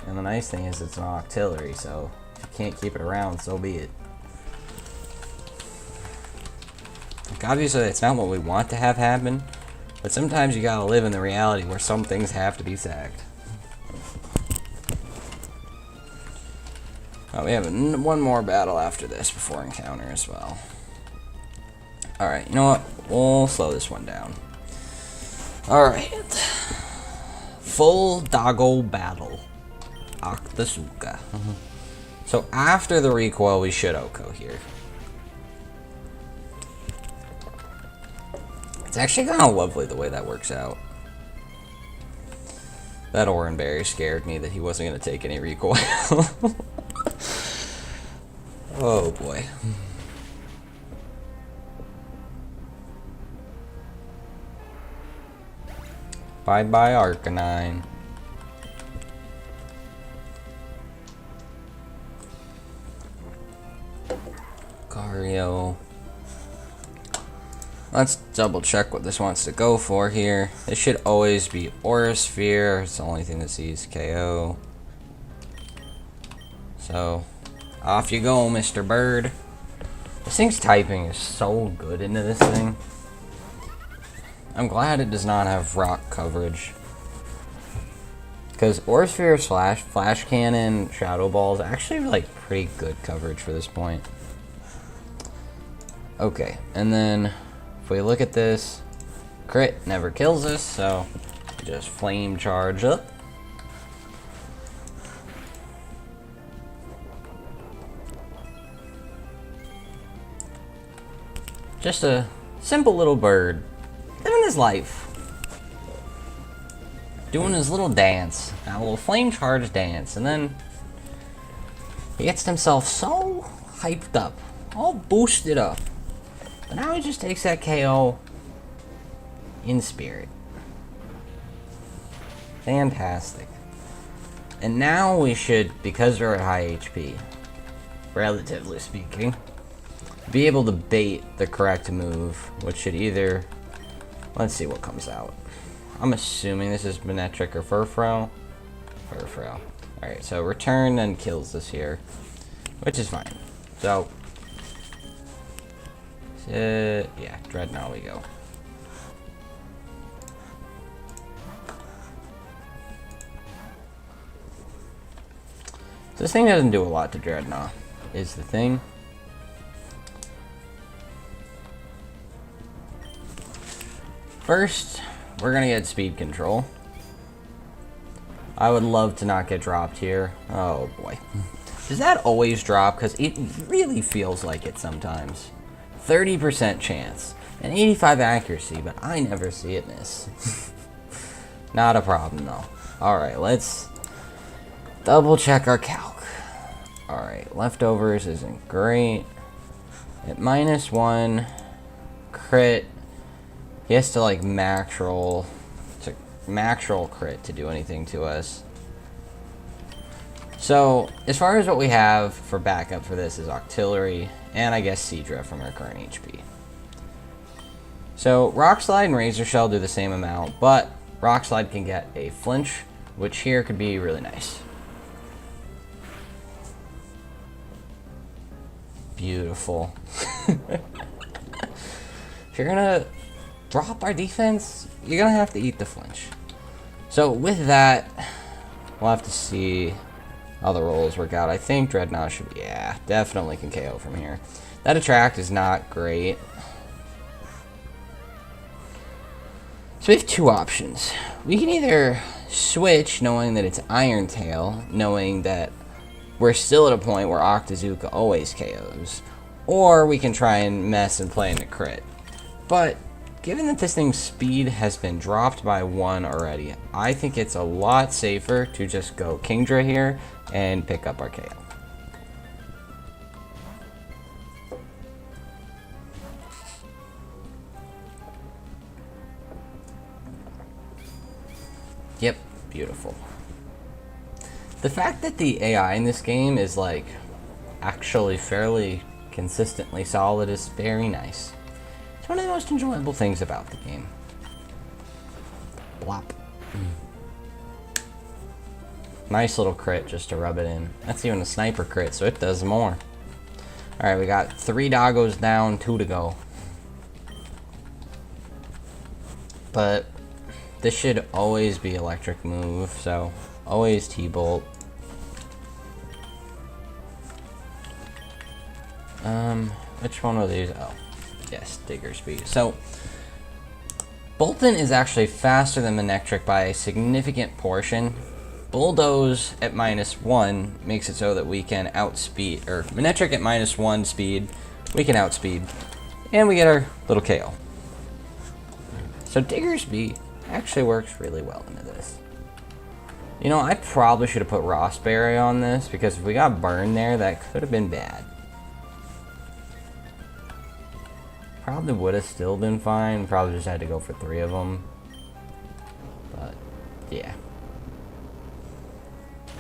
And the nice thing is it's an Octillery, so if you can't keep it around, so be it. Like, obviously, it's not what we want to have happen, but sometimes you gotta live in the reality where some things have to be sacked. Oh, we have one more battle after this before encounter as well. Alright, you know what? We'll slow this one down. Alright. Full Doggo Battle. Octasuka. So after the recoil, we should Oko here. It's actually kind of lovely the way that works out. That Oranberry scared me that he wasn't going to take any recoil. Oh boy. Bye-bye, Arcanine. Gario. Let's double check what this wants to go for here. This should always be Aura Sphere. It's the only thing that sees KO. So, off you go, Mr. Bird. This thing's typing is so good into this thing. I'm glad it does not have rock coverage. Because Aura Sphere / Flash Cannon, Shadow Ball is actually like pretty good coverage for this point. Okay, and then if we look at this, crit never kills us, so just Flame Charge up. Just a Simple little bird. Living his life. Doing his little dance. A little flame charge dance. And then he gets himself so hyped up. All boosted up. But now he just takes that KO in spirit. Fantastic. And now we should, because we're at high HP, relatively speaking, be able to bait the correct move, which should either... Let's see what comes out. I'm assuming this is Manectric or Furfrou. Furfrou. Alright, so return and kills this here, which is fine. So, yeah, Dreadnought we go. This thing doesn't do a lot to Dreadnought, is the thing. First, we're gonna get speed control. I would love to not get dropped here. Oh boy. Does that always drop? Because it really feels like it sometimes. 30% chance and 85 accuracy, but I never see it miss. Not a problem though. Alright, let's double check our calc. Alright, leftovers isn't great. At -1, crit. He has to like max roll crit to do anything to us. So, as far as what we have for backup for this is Octillery, and I guess Seadra from our current HP. So, Rock Slide and Razor Shell do the same amount, but Rock Slide can get a flinch, which here could be really nice. Beautiful. If you're gonna drop our defense, you're gonna have to eat the flinch. So with that, we'll have to see how the rolls work out. I think Dreadnought should be, yeah, definitely can KO from here. That attract is not great. So we have two options. We can either switch, knowing that it's Iron Tail, knowing that we're still at a point where Octazooka always KOs, or we can try and mess and play in the crit. But given that this thing's speed has been dropped by 1 already, I think it's a lot safer to just go Kingdra here and pick up our KO. Yep, beautiful. The fact that the AI in this game is like actually fairly consistently solid is very nice. It's one of the most enjoyable things about the game. Blop. Nice little crit just to rub it in. That's even a sniper crit, so it does more. Alright, we got 3 doggos down, 2 to go. But this should always be electric move, so always T-Bolt. Which one of these? Oh, yes, Digger Speed. So, Bolton is actually faster than Manectric by a significant portion. Bulldoze at -1 makes it so that we can outspeed, or Manectric at -1 speed, we can outspeed, and we get our little KO. So Diggersby actually works really well into this. You know, I probably should have put Rossberry on this, because if we got burned there, that could have been bad. Probably would have still been fine, probably just had to go for 3 of them. But, yeah.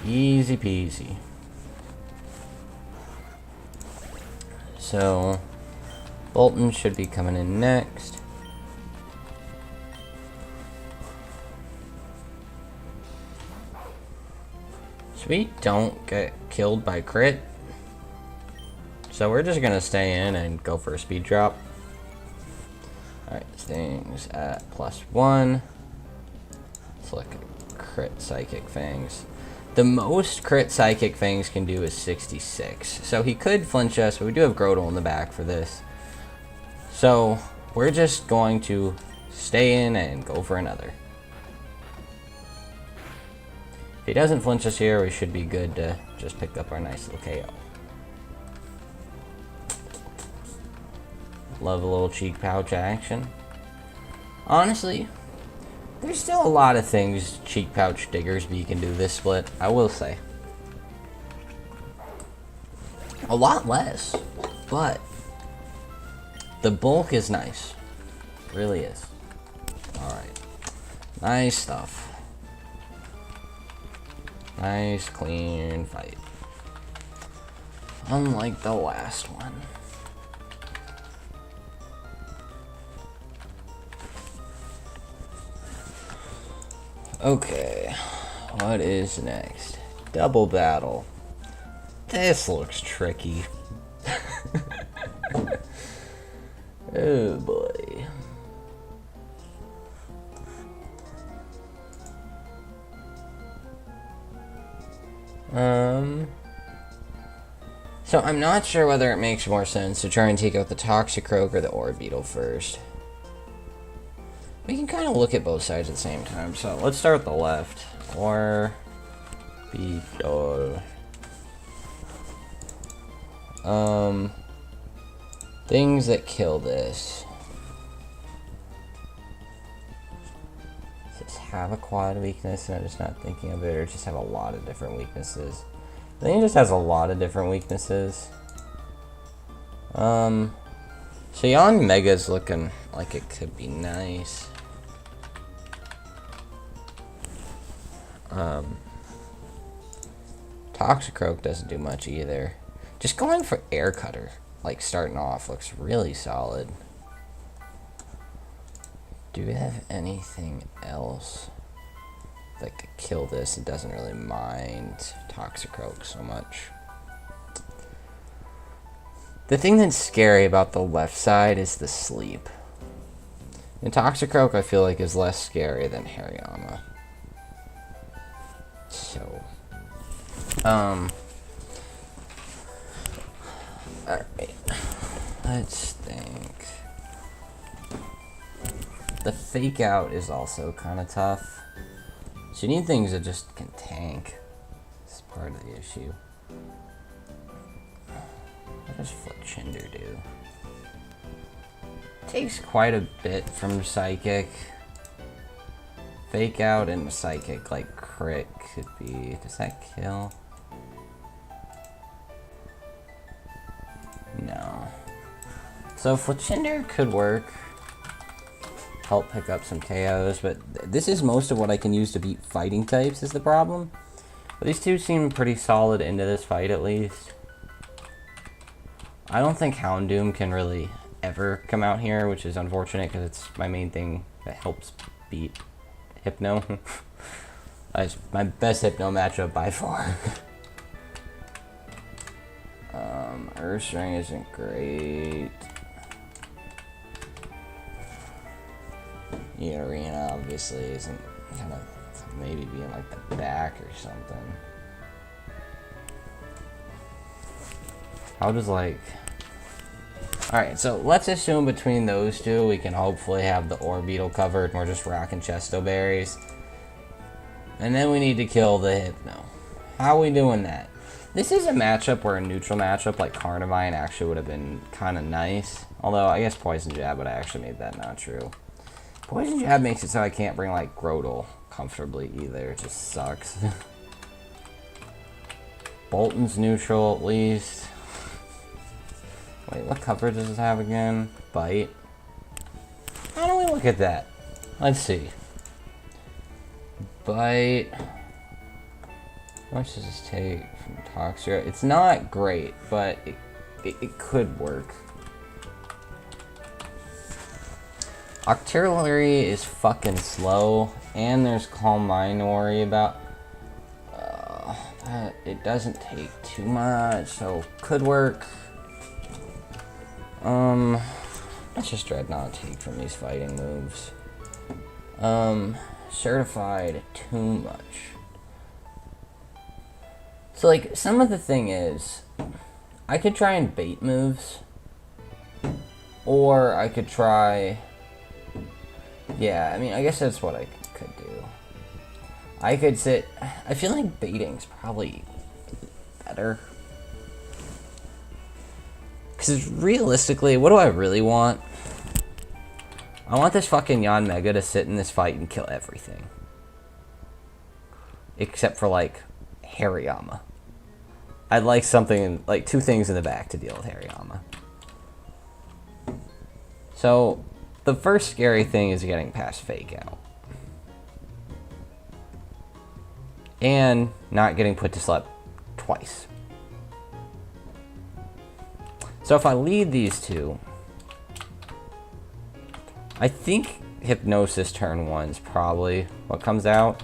Easy peasy. So, Bolton should be coming in next. So we don't get killed by crit. So we're just gonna stay in and go for a speed drop. Alright, this thing's at +1. Let's look at crit Psychic Fangs. The most crit Psychic Fangs can do is 66. So he could flinch us, but we do have Grotle in the back for this. So we're just going to stay in and go for another. If he doesn't flinch us here, we should be good to just pick up our nice little KO. Love a little cheek pouch action. Honestly, there's still a lot of things cheek pouch Diggersby can do this split, I will say. A lot less, but the bulk is nice. Really is. Alright. Nice stuff. Nice, clean fight. Unlike the last one. Okay, what is next? Double battle. This looks tricky. Oh boy. So I'm not sure whether it makes more sense to try and take out the Toxicroak or the Orbeetle first. We can kind of look at both sides at the same time. So let's start with the left. Orbeetle. Things that kill this. Does this have a quad weakness and I'm just not thinking of it, or just have a lot of different weaknesses? I think it just has a lot of different weaknesses. So Yon Mega's looking like it could be nice. Toxicroak doesn't do much either. Just going for Air Cutter, like starting off, looks really solid. Do we have anything else that could kill this? It doesn't really mind Toxicroak so much. The thing that's scary about the left side is the sleep. And Toxicroak I feel like is less scary than Hariyama. So, alright. Let's think. The fake out is also kind of tough. So you need things that just can tank. It's part of the issue. What does Fletchinder do? Takes quite a bit from Psychic. Fake out and Psychic, like crit could be. Does that kill? No. So Fletchinder could work. Help pick up some KOs, but this is most of what I can use to beat fighting types is the problem. But these two seem pretty solid into this fight at least. I don't think Houndoom can really ever come out here, which is unfortunate because it's my main thing that helps beat Hypno. That's my best Hypno matchup by far. Ursaring isn't great. Arena obviously isn't, kind of maybe being like the back or something. How does like... Alright, so let's assume between those two we can hopefully have the Orbeetle covered and we're just rocking Chesto Berries. And then we need to kill the Hypno. How are we doing that? This is a matchup where a neutral matchup like Carnivine actually would have been kind of nice. Although I guess Poison Jab would have actually made that not true. Poison Jab makes it so I can't bring like Grotle comfortably either. It just sucks. Bolton's neutral at least. Wait, what coverage does this have again? Bite. How do we look at that? Let's see. Bite. How much does this take from Toxia? It's not great, but it could work. Octillery is fucking slow, and there's Calm Mind to worry about. It doesn't take too much, so could work. Let's just Dreadnought take from these fighting moves. Certified too much. So like, some of the thing is, I could try and bait moves, or I could try, yeah, I mean, I guess that's what I could do. I could sit, I feel like baiting's probably better. Because realistically, what do I really want? I want this fucking Yon Mega to sit in this fight and kill everything. Except for, like, Hariyama. I'd like something, like, 2 things in the back to deal with Hariyama. So, the first scary thing is getting past Fake Out. And not getting put to sleep twice. So if I lead these 2, I think Hypnosis turn 1 is probably what comes out.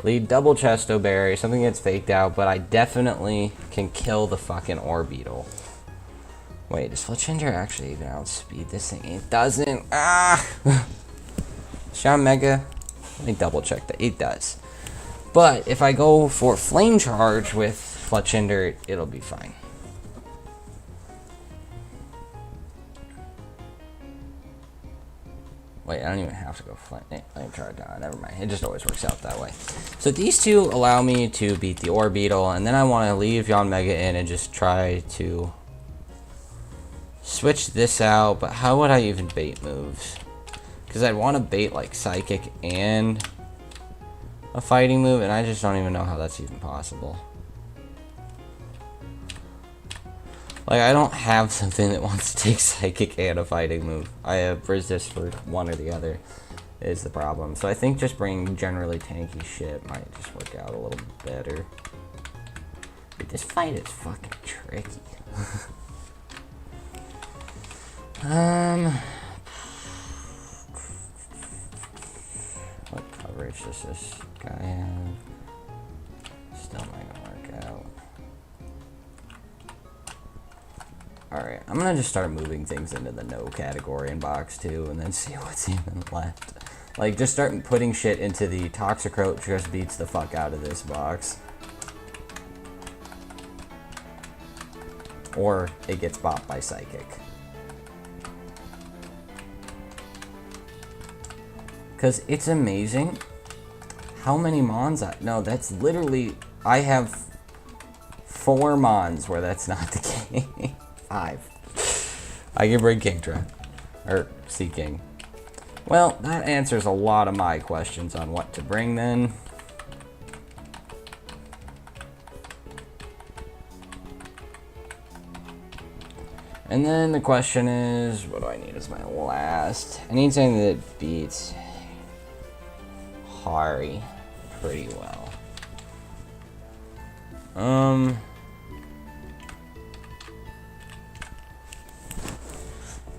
Lead double Chesto Berry, something gets faked out, but I definitely can kill the fucking Orbeetle. Wait, does Fletchinder actually even outspeed this thing? It doesn't. Ah! Sean Mega, let me double check that. It does. But if I go for Flame Charge with Fletchinder, it'll be fine. Wait, I don't even have to go Flame Charge down. Never mind. It just always works out that way. So these 2 allow me to beat the Orbeetle, and then I want to leave Yon Mega in and just try to switch this out. But how would I even bait moves? Because I'd want to bait like Psychic and a fighting move, and I just don't even know how that's even possible. Like, I don't have something that wants to take Psychic and a fighting move. I have resist for one or the other is the problem. So I think just bringing generally tanky shit might just work out a little better. Dude, this fight is fucking tricky. What coverage does this guy have? Still not gonna work out. Alright, I'm gonna just start moving things into the no category in box 2 and then see what's even left. Like, just start putting shit into the Toxicroak just beats the fuck out of this box. Or it gets bopped by Psychic. Because it's amazing how many Mons no, that's literally, I have 4 Mons where that's not the case. 5. I can bring Kingdra. Or Sea King. Well, that answers a lot of my questions on what to bring then. And then the question is, what do I need as my last? I need something that beats Hari pretty well.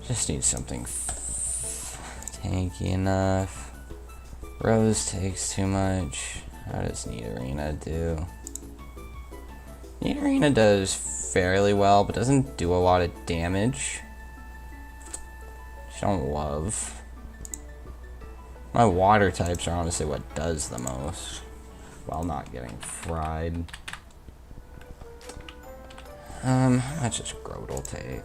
Just need something tanky enough. Rose takes too much. How does Nidorina do? Nidorina does fairly well, but doesn't do a lot of damage. Which I don't love. My water types are honestly what does the most, while not getting fried. How much does Groudle take?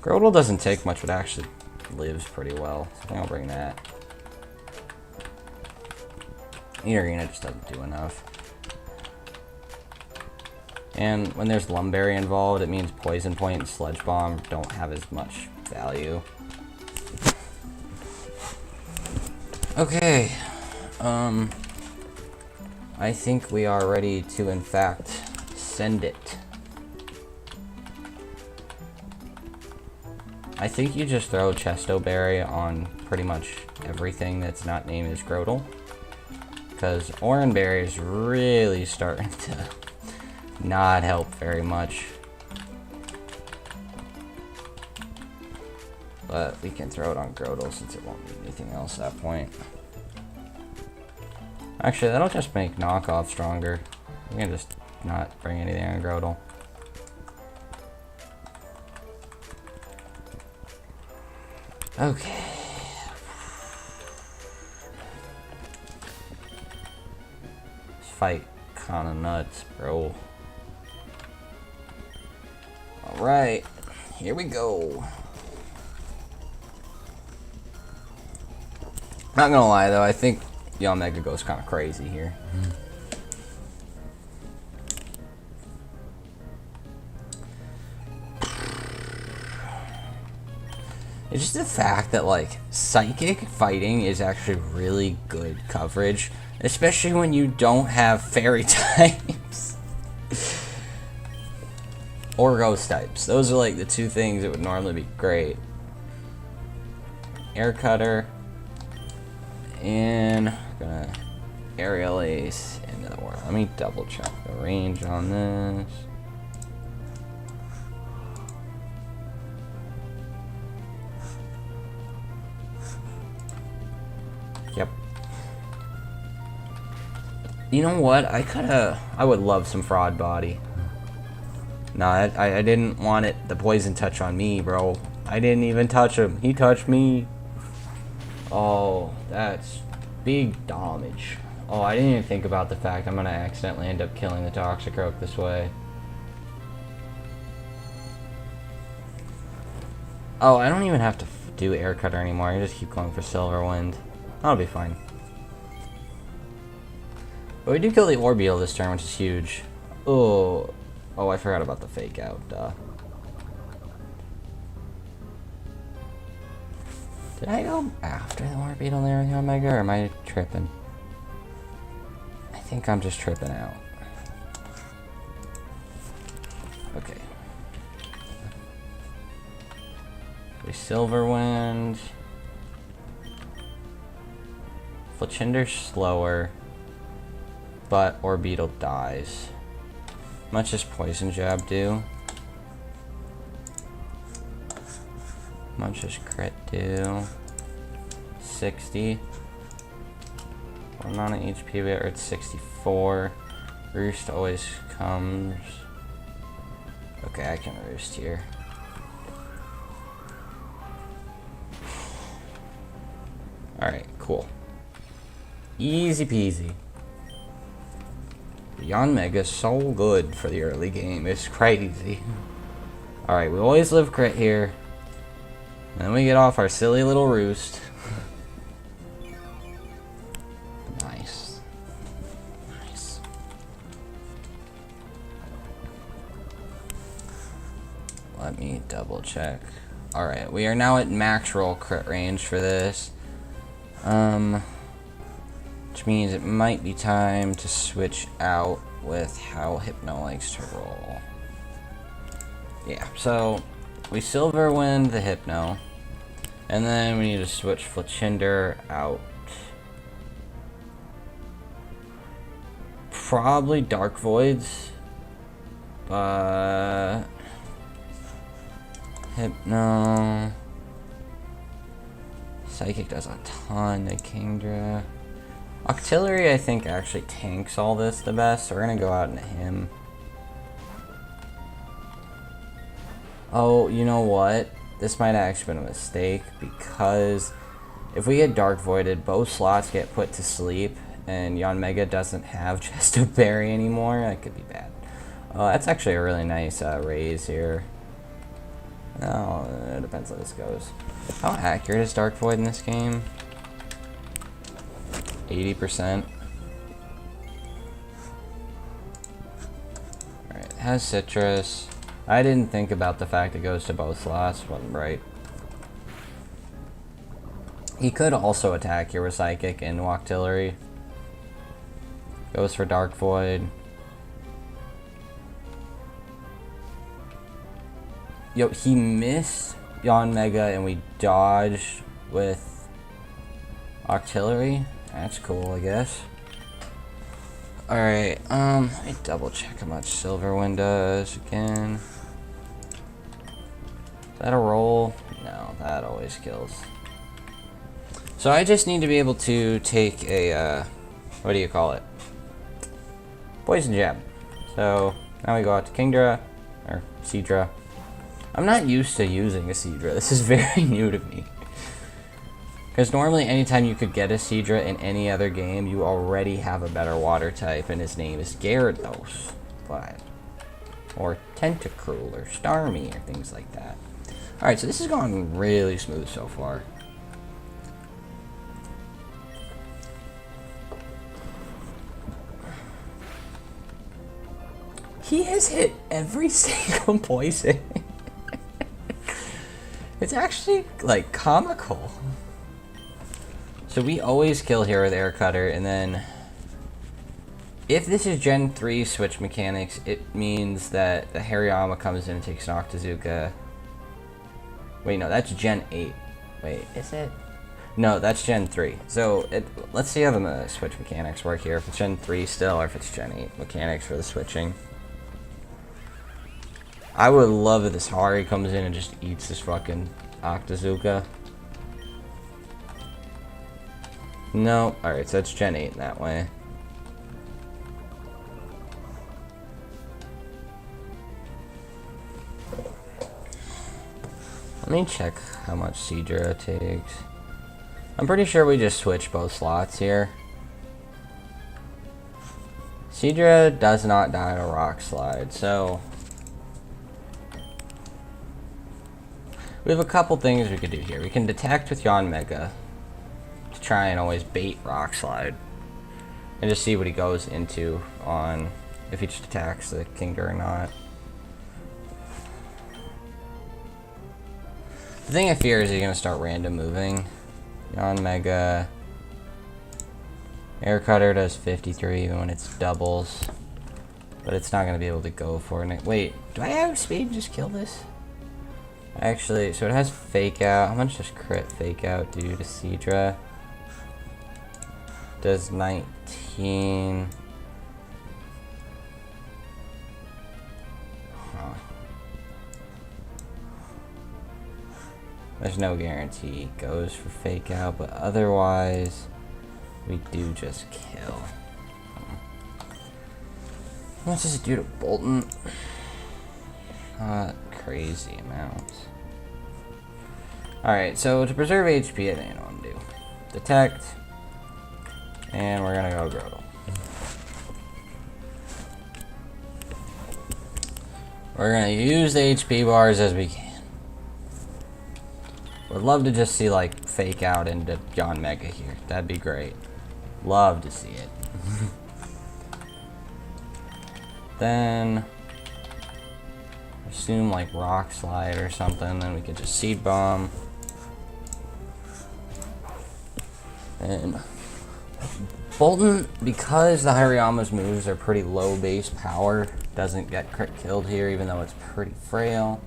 Groudle doesn't take much, but actually lives pretty well. So I think I'll bring that. Nidorina just doesn't do enough. And when there's Lumberry involved, it means Poison Point and Sludge Bomb don't have as much value. Okay. I think we are ready to, in fact, send it. I think you just throw Chesto Berry on pretty much everything that's not named as Groudle. Because Oranberry is really starting to not help very much. But we can throw it on Groudle since it won't need anything else at that point. Actually, that'll just make knockoff stronger. We can just not bring anything on Groudle. Okay. This fight kinda nuts, bro. Alright, here we go. Not gonna lie though, I think Yon Mega goes kinda crazy here. It's just the fact that, like, psychic fighting is actually really good coverage, especially when you don't have fairy types. Or ghost types. Those are, like, the two things that would normally be great. Air cutter. And gonna aerial ace into the world. Let me double check the range on this. Yep. You know what? I would love some fraud body. No, I didn't want it. The poison touch on me, bro. I didn't even touch him. He touched me. Oh, that's big damage. Oh, I didn't even think about the fact I'm gonna accidentally end up killing the Toxicroak this way. Oh, I don't even have to do air cutter anymore. I just keep going for silver wind. That'll be fine. But we do kill the Orbeetle this turn, which is huge. Oh, I forgot about the fake out. Duh. Did I go after the Orbeetle there with the Omega, or am I tripping? I think I'm just tripping out. Okay. We silver wind. Fletchinder's slower, but Orbeetle dies. Much does Poison Jab do? Much does crit do? 60. What amount of HP we are at 64. Roost always comes. Okay, I can roost here. Alright, cool. Easy peasy. Beyond Mega is so good for the early game. It's crazy. Alright, we always live crit here. Then we get off our silly little roost. Nice. Nice. Let me double check. Alright, we are now at max roll crit range for this. Which means it might be time to switch out with how Hypno likes to roll. Yeah, so we silver wind the Hypno, and then we need to switch Fletchinder out. Probably Dark Voids, but Hypno. Psychic does a ton to Kingdra. Octillery, I think, actually tanks all this the best, so we're gonna go out into him. Oh, you know what? This might have actually been a mistake, because if we get Dark Voided, both slots get put to sleep, and Yanmega doesn't have Chesto Berry anymore. That could be bad. That's actually a really nice raise here. Oh, it depends how this goes. How accurate is Dark Void in this game? 80%. Alright, it has Citrus. I didn't think about the fact it goes to both slots. Wasn't right. He could also attack here with Psychic and Octillery. Goes for Dark Void. Yo, he missed Yanmega and we dodged with Octillery. That's cool, I guess. Alright, let me double check how much Silverwind does again. Is that a roll? No, that always kills. So I just need to be able to take a, what do you call it? Poison Jab. So now we go out to Kingdra, or Seadra. I'm not used to using a Seadra. This is very new to me. Because normally anytime you could get a Seadra in any other game, you already have a better water type, and his name is Gyarados. But, or Tentacruel, or Starmie, or things like that. Alright, so this is going really smooth so far. He has hit every single poison. It's actually, like, comical. So we always kill here with Air Cutter, and then... If this is Gen 3 switch mechanics, it means that the Hariyama comes in and takes an Octazooka. Wait, no, that's Gen 8. Wait, is it? No, that's Gen 3. So, let's see how the switch mechanics work here. If it's Gen 3 still, or if it's Gen 8 mechanics for the switching. I would love if this Hari comes in and just eats this fucking Octazooka. No, alright, so that's Gen 8 in that way. Let me check how much Seadra takes. I'm pretty sure we just switch both slots here. Seadra does not die to Rock Slide, so... We have a couple things we could do here. We can detect with Yon Mega to try and always bait Rock Slide. And just see what he goes into on if he just attacks the Kingdra or not. The thing I fear is he's going to start random moving. Yon Mega. Air Cutter does 53 even when it's doubles. But it's not going to be able to go for it. Wait, do I have speed to just kill this? Actually, so it has Fake Out. How much does crit Fake Out do to Seadra? Does 19. Huh. There's no guarantee it goes for Fake Out, but otherwise, we do just kill. What does it do to Bolton? Crazy amounts. Alright, so to preserve HP, I think I want to do. Detect. And we're gonna go Grotle. We're gonna use the HP bars as we can. Would love to just see, like, Fake Out into Yon Mega here. That'd be great. Love to see it. Then... assume like Rock Slide or something, then we could just Seed Bomb. And Bolton, because the Hariyama's moves are pretty low base power, doesn't get crit killed here, even though it's pretty frail.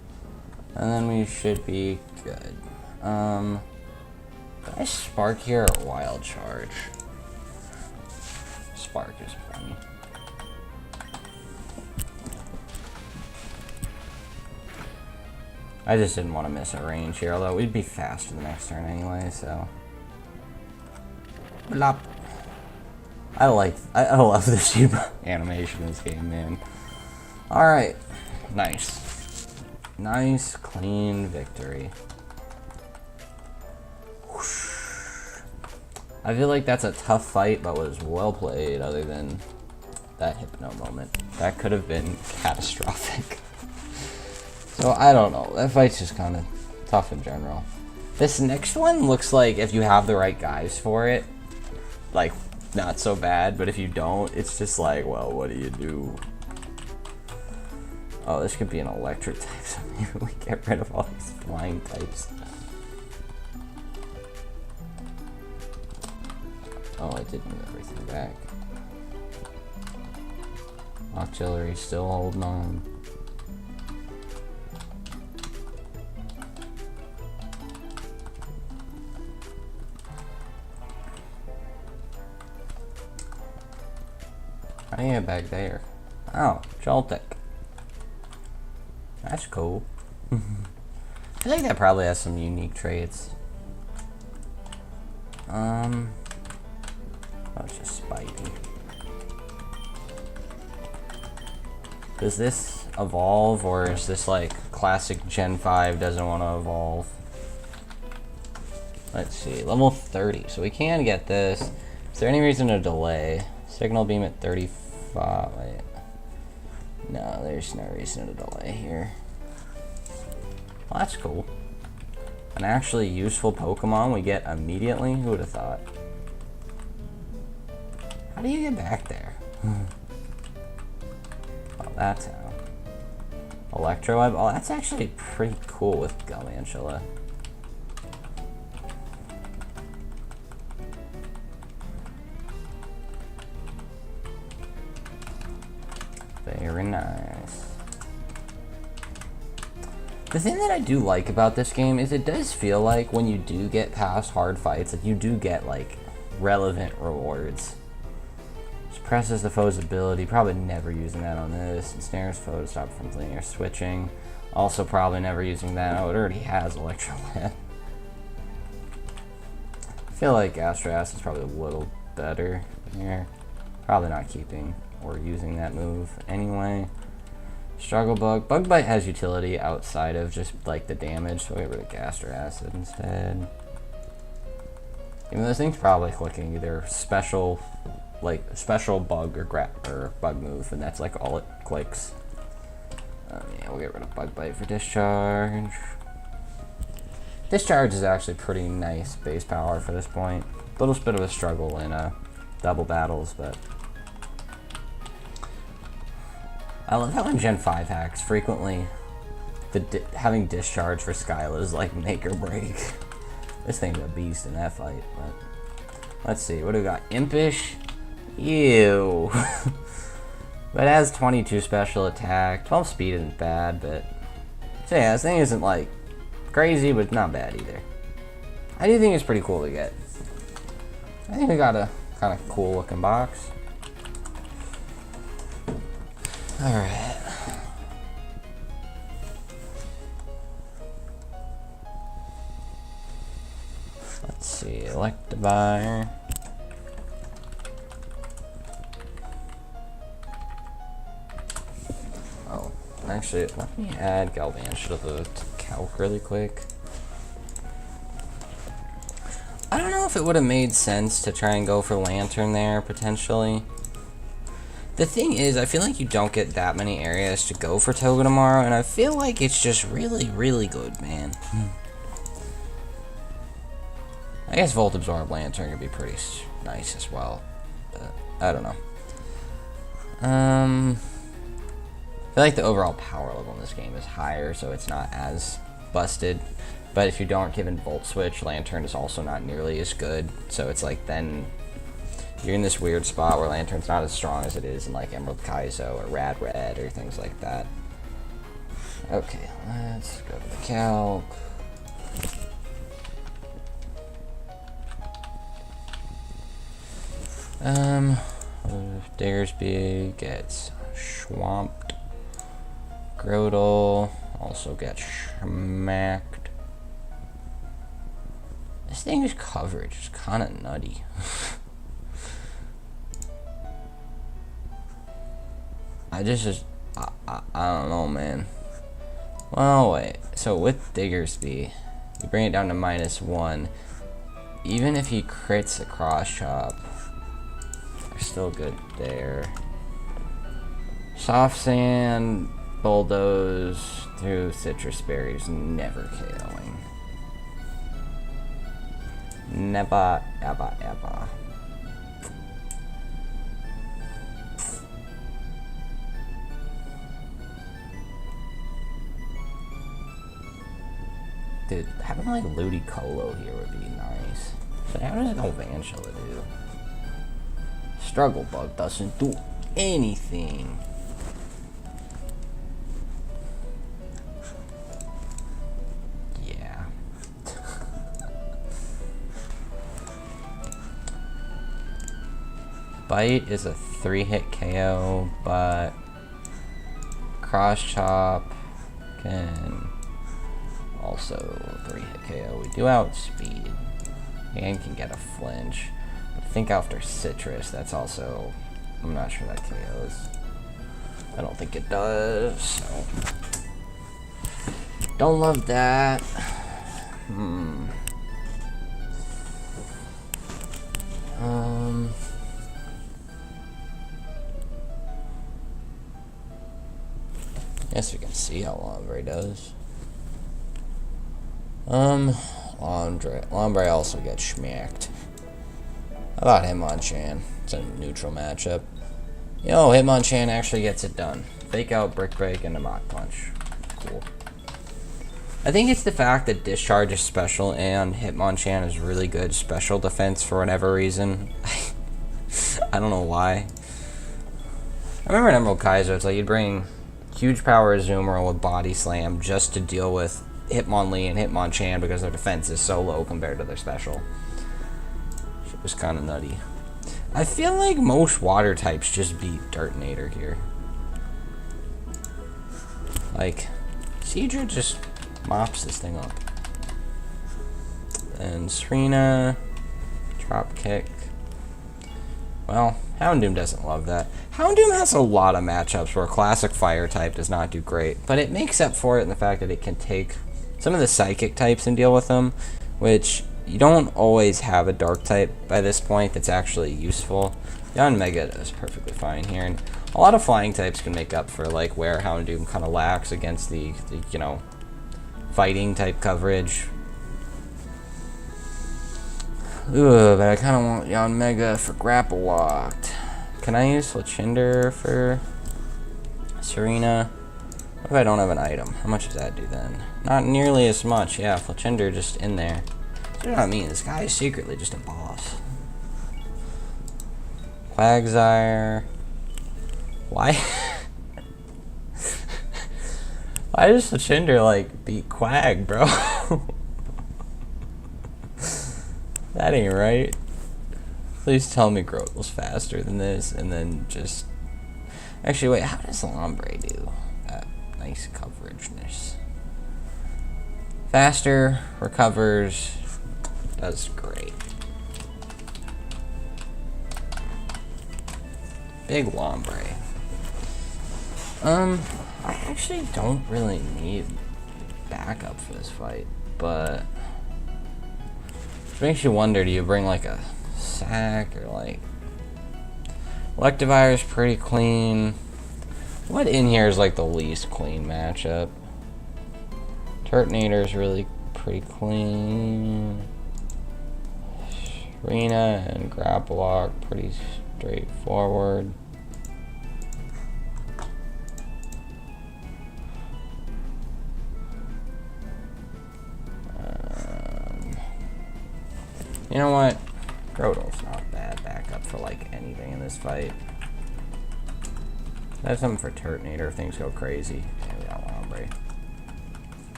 And then we should be good. Did I Spark here or Wild Charge? Spark is funny. I just didn't want to miss a range here, although we'd be fast in the next turn anyway, so. Blop. I love the Shiba animation in this game, man. Alright. Nice. Nice, clean victory. Whoosh. I feel like that's a tough fight, but was well played, other than that Hypno moment. That could have been catastrophic. So, I don't know. That fight's just kind of tough in general. This next one looks like if you have the right guys for it, like, not so bad. But if you don't, it's just like, well, what do you do? Oh, this could be an electric type, so maybe we get rid of all these flying types. Oh, I did move everything back. Auxiliary's still holding on. How do you get back there? Oh, Joltik. That's cool. I think that probably has some unique traits. Oh, it's just Spidey. Does this evolve, or is this like classic Gen 5 doesn't want to evolve? Let's see, level 30, so we can get this. Is there any reason to delay? Signal beam at 35. Wait. No, there's no reason to delay here. Well, that's cool. An actually useful Pokemon we get immediately? Who would have thought? How do you get back there? Oh, that's how. Electro Web. Oh, that's actually pretty cool with Galvantula. Very nice. The thing that I do like about this game is it does feel like when you do get past hard fights, like you do get like relevant rewards. Suppresses the foe's ability, probably never using that on this. Ensnares foe to stop from linear switching. Also probably never using that. Oh, it already has Electroland. I feel like Astras is probably a little better here. Probably not keeping or using that move anyway. Struggle Bug. Bug Bite has utility outside of just like the damage, so we'll get rid of Gaster Acid instead. Even though this thing's probably clicking either special bug or bug move, and that's like all it clicks. Yeah, we'll get rid of Bug Bite for Discharge. Discharge is actually pretty nice base power for this point. A little bit of a struggle in double battles, but I love how in Gen 5 hacks, frequently having Discharge for Skyla is like make or break. This thing's a beast in that fight, but let's see, what do we got? Impish? Ew. But it has 22 special attack, 12 speed isn't bad, but so yeah, this thing isn't like crazy, but it's not bad either. I do think it's pretty cool to get. I think we got a kind of cool looking box. Alright. Let's see, Electivire. Oh, actually, let me add Galvantula to Calc really quick. I don't know if it would have made sense to try and go for Lantern there, potentially. The thing is, I feel like you don't get that many areas to go for Togedemaru, and I feel like it's just really, really good, man. I guess Volt Absorb Lantern could be pretty nice as well, but I don't know. I feel like the overall power level in this game is higher, so it's not as busted. But if you don't given Volt Switch, Lantern is also not nearly as good, so it's like then you're in this weird spot where Lantern's not as strong as it is in like Emerald Kaizo or Rad Red or things like that. Okay, let's go to the Calc. Diggersby gets swamped. Grodel also gets smacked. This thing's coverage is kind of nutty. I don't know, man. Well, wait. So with Diggersby, you bring it down to -1. Even if he crits a cross chop, they're still good there. Soft Sand, Bulldoze through Citrus Berries, never KOing. Never, ever, ever. Dude, having like Ludicolo here would be nice. So how does Galvantula do? Struggle Bug doesn't do anything. Yeah. Bite is a 3-hit KO, but Cross Chop can also 3-hit KO. We do outspeed and can get a flinch. I think after Citrus, that's also, I'm not sure that KOs. I don't think it does, so don't love that. Guess we can see how Lombre does. Lombre also gets schmacked. How about Hitmonchan? It's a neutral matchup. Yo, Hitmonchan actually gets it done. Fake Out, Brick Break, and a Mach Punch. Cool. I think it's the fact that Discharge is special and Hitmonchan is really good special defense for whatever reason. I don't know why. I remember in Emerald Kaiser, it's like you'd bring huge power Azumarill with Body Slam just to deal with Hitmonlee and Hitmonchan because their defense is so low compared to their special. It was kind of nutty. I feel like most water types just beat Turtonator here. Like, Seadra just mops this thing up. And Serena, drop kick. Well, Houndoom doesn't love that. Houndoom has a lot of matchups where classic fire type does not do great, but it makes up for it in the fact that it can take some of the psychic types and deal with them, which you don't always have a dark type by this point that's actually useful. Yanmega does perfectly fine here, and a lot of flying types can make up for like where Houndoom kind of lacks against the you know, fighting type coverage. Ooh, but I kind of want Yanmega for grapple locked. Can I use Fletchinder for Serena? What if I don't have an item? How much does that do then? Not nearly as much. Yeah, Fletchinder just in there. That's what I mean. This guy is secretly just a boss. Quagsire. Why? Why does Fletchinder like beat Quag, bro? That ain't right. Please tell me Grotl's faster than this, and then just... Actually, wait, how does Lombre do that nice coverageness? Faster, recovers, does great. Big Lombre. I actually don't really need backup for this fight, but... It makes you wonder, do you bring like a sack or like... Electivire's pretty clean. What in here is like the least clean matchup? Turtonator's really pretty clean. Serena and Grapplock, pretty straightforward. You know what? Grotl's not bad backup for like anything in this fight. I have something for Turtonator if things go crazy. Yeah, we got Lombre.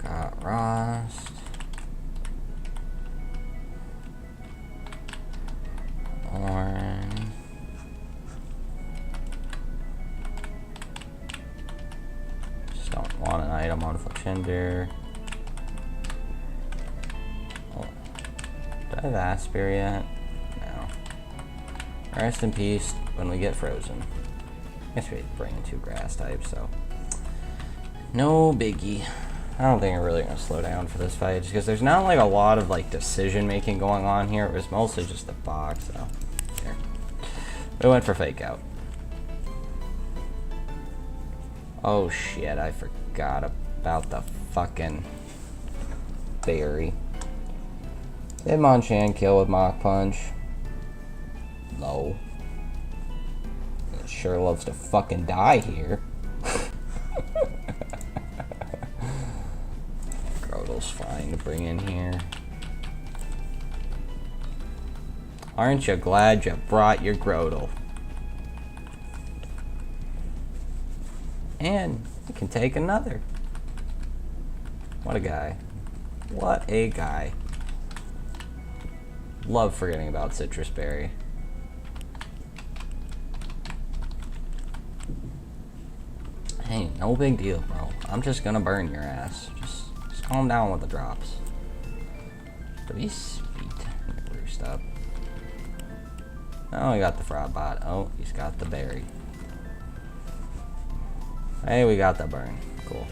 Got Rost. Orange. Don't want an item on Fletchinder. Oh. Do I have Aspir yet? No. Rest in peace when we get frozen. I guess we bring in 2 grass types, so. No biggie. I don't think I'm really going to slow down for this fight, just because there's not like a lot of like decision making going on here. It was mostly just a box, so. Here. We went for fake out. Oh shit, I forgot about the fucking berry. Hitmonchan kill with Mach Punch. No. It sure loves to fucking die here. Grotl's fine to bring in here. Aren't you glad you brought your Grotl? And you can take another. What a guy. What a guy. Love forgetting about Citrus Berry. Hey, no big deal, bro. I'm just gonna burn your ass. Just calm down with the drops. Pretty sweet. Roost up. Oh, we got the Frostbot. Oh, he's got the berry. Hey, we got the burn. Cool.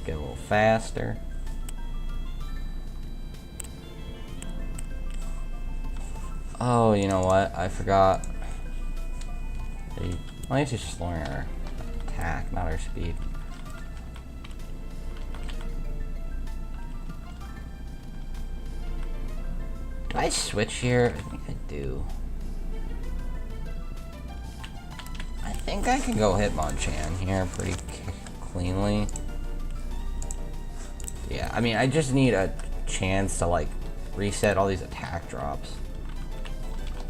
Get a little faster. Oh, you know what? I forgot. At least he's just lowering our attack, not our speed. Do I switch here? I think I do. I think I can go Hitmonchan here pretty cleanly. Yeah, I mean, I just need a chance to like reset all these attack drops.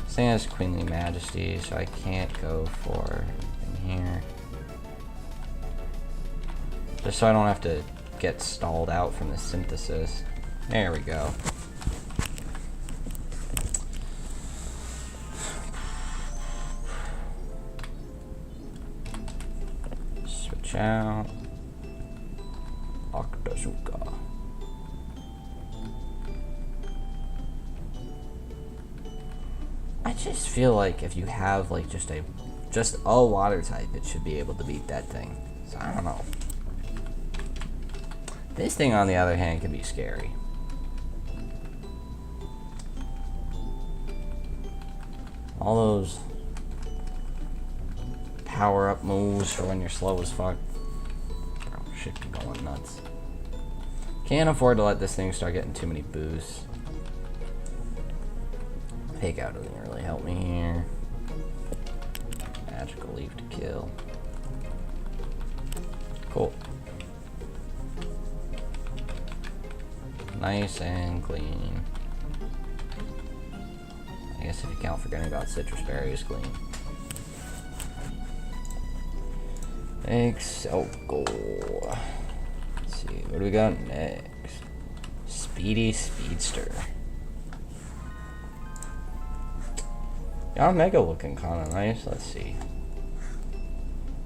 This thing has Queenly Majesty, so I can't go for anything here. Just so I don't have to get stalled out from the synthesis. There we go. Switch out. Octazuka. I just feel like if you have like just a water type, it should be able to beat that thing. So I don't know. This thing, on the other hand, can be scary. All those power-up moves for when you're slow as fuck. Bro, shit be going nuts. Can't afford to let this thing start getting too many boosts. Fake out doesn't really help me here. Magical Leaf to kill. Cool. Nice and clean. I guess if you count forgetting about Citrus Berry is clean. Thanks. Oh, go. Let's see. What do we got next? Speedy Speedster. Yeah, Mega looking kind of nice. Let's see.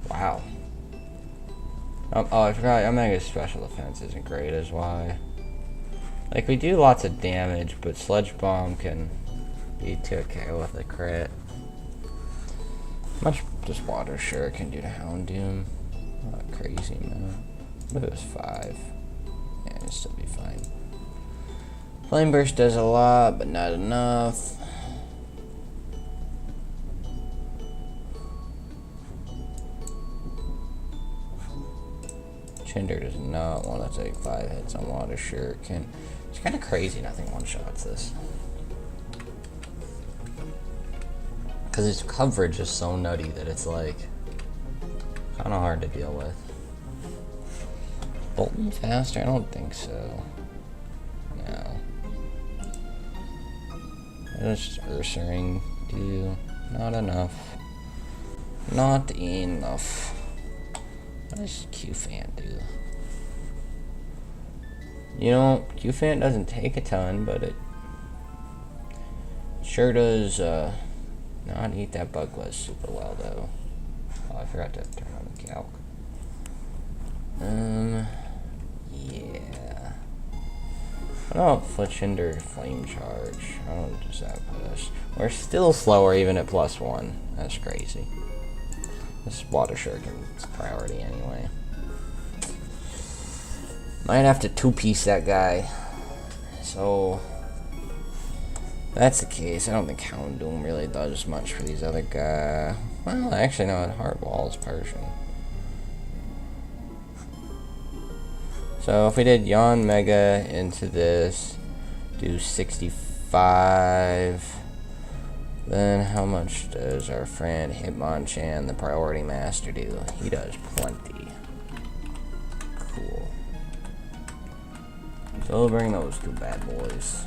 Wow. Oh, I forgot. Omega's special defense isn't great as why. Like, we do lots of damage, but Sludge Bomb can be 2k with a crit. Much does Water Shuriken do to Houndoom? Not crazy, man. What if it was 5? Yeah, it'd still be fine. Flame Burst does a lot, but not enough. Chinder does not want to take 5 hits on Water Shuriken. It's kind of crazy nothing one-shots this. Because its coverage is so nutty that it's like kind of hard to deal with. Bolton faster? I don't think so. No. What does Ursaring do? Not enough. Not enough. What does Q-Fan do? You know, Q-Fan doesn't take a ton, but it sure does not eat that bug was super well, though. Oh, I forgot to turn on the calc. Yeah. What about Fletchinder Flame Charge? How does that push? We're still slower even at +1. That's crazy. This Water Shuriken's priority anyway. Might have to two-piece that guy. So, if that's the case, I don't think Houndoom really does much for these other guys. Well, actually, no, Hard Wall is Persian. So, if we did Yawn Mega into this, do 65, then how much does our friend Hitmonchan, the Priority Master, do? He does plenty. Cool. So we'll bring those two bad boys.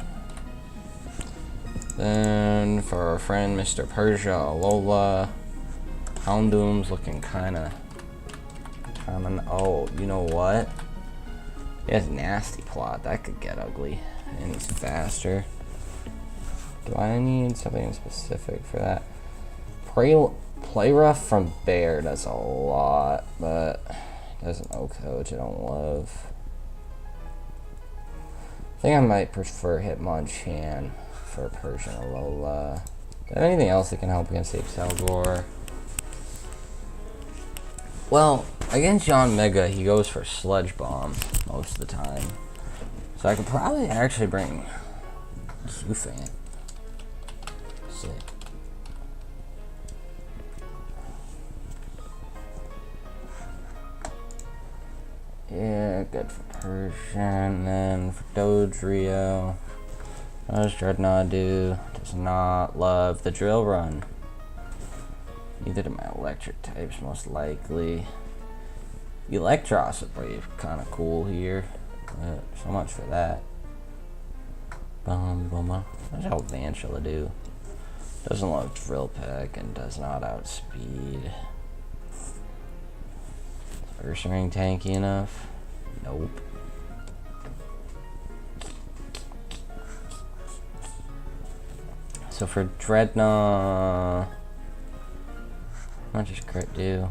Then for our friend Mr. Persia Alola, Houndoom's looking kinda oh, you know what? He has Nasty Plot. That could get ugly. And he's faster. Do I need something specific for that? Play Rough from Bear does a lot, but does an OHKO, which I don't love. I think I might prefer Hitmonchan for Persian Alola. Do I have anything else that can help against the Excelgor? Well, against Yawn Mega, he goes for Sludge Bomb most of the time. So I could probably actually bring Q-Fan. Sick. Yeah, good for Persian. Then for Dodrio, what does Dreadnought do? Does not love the Drill Run. Neither do my electric types, most likely. Electros would be kind of cool here. So much for that. That's how Vantula do. Doesn't love Drill Peck and does not outspeed. First ring tanky enough? Nope. So for Dreadnought, how much does crit do?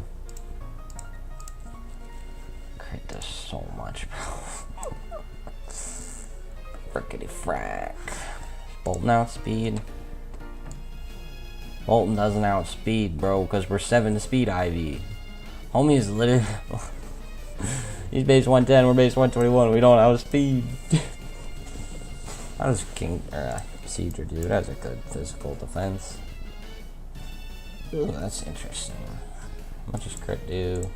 Crit does so much, bro. Frickety frack. Bolton outspeed. Bolton doesn't outspeed, bro, because we're 7 speed IV. Homie's literally. He's base 110, we're base 121. We don't outspeed. How does Seedra do? That's a good physical defense. Ooh, that's interesting. How much does crit do?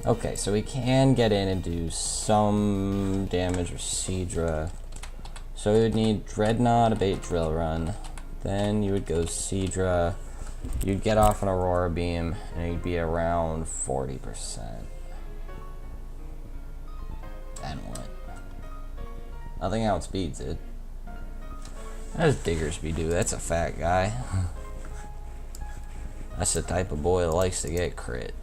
Okay, so we can get in and do some damage with Seedra. So we would need Dreadnought to bait Drill Run. Then you would go Seedra. You'd get off an Aurora Beam, and you'd be around 40%. Then what? Nothing outspeeds it. How does Diggersby do? That's a fat guy. That's the type of boy that likes to get crit.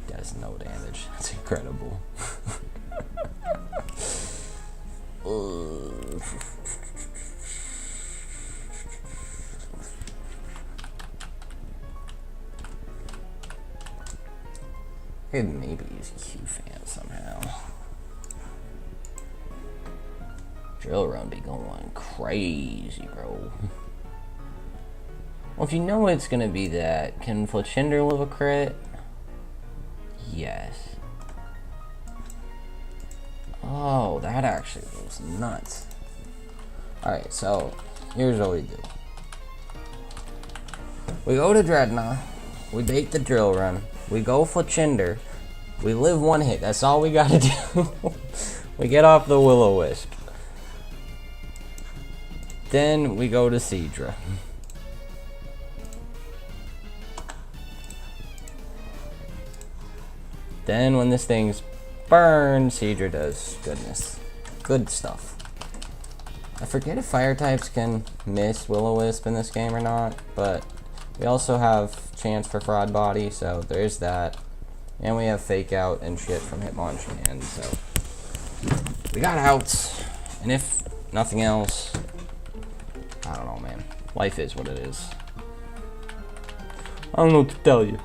Does no damage. That's incredible. Could maybe use Q-Fan somehow. Drill Run be going crazy, bro. Well, if you know it's gonna be that, can Fletchinder live a crit? Yes. Oh, that actually was nuts. Alright, so here's what we do. We go to Dreadnought, we bait the Drill Run, we go Fletchinder, we live one hit, that's all we gotta do. We get off the Will-O-Wisp. Then we go to Seedra. Then when this thing's burned, Seedra does goodness. Good stuff. I forget if fire types can miss Will-O-Wisp in this game or not, but we also have chance for Fraud Body, so there's that. And we have Fake Out and shit from Hitmonchan, so we got outs. And if nothing else, I don't know, man. Life is what it is. I don't know what to tell you.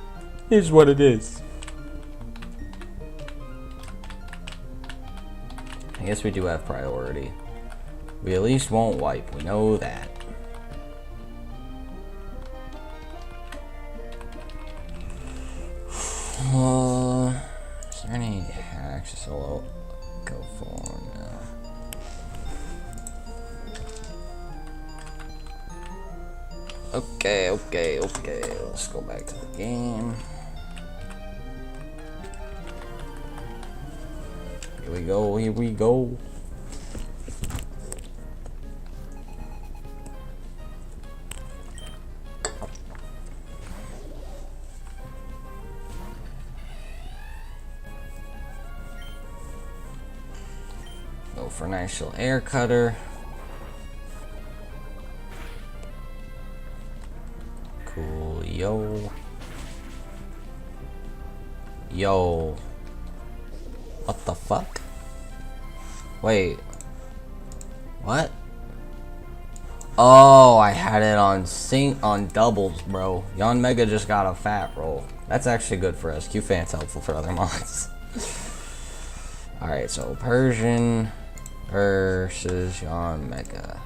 Here's what it is. I guess we do have priority. We at least won't wipe. We know that. Is there any hacks I'll go for now? Okay. Let's go back to the game. Here we go. Go for a nice little air cutter. Cool, yo. What the fuck? Wait. What? Oh, I had it on doubles, bro. Yon Mega just got a fat roll. That's actually good for us. Q-Fan's helpful for other mods. Alright, so Persian versus Yon Mega.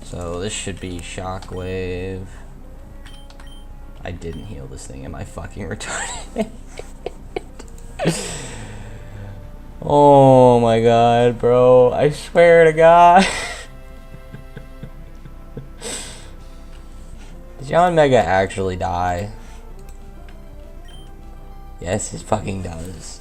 So this should be Shockwave. I didn't heal this thing. Am I fucking retarded? Oh my god, bro. I swear to God. Does Yon Mega actually die? Yes, he fucking does.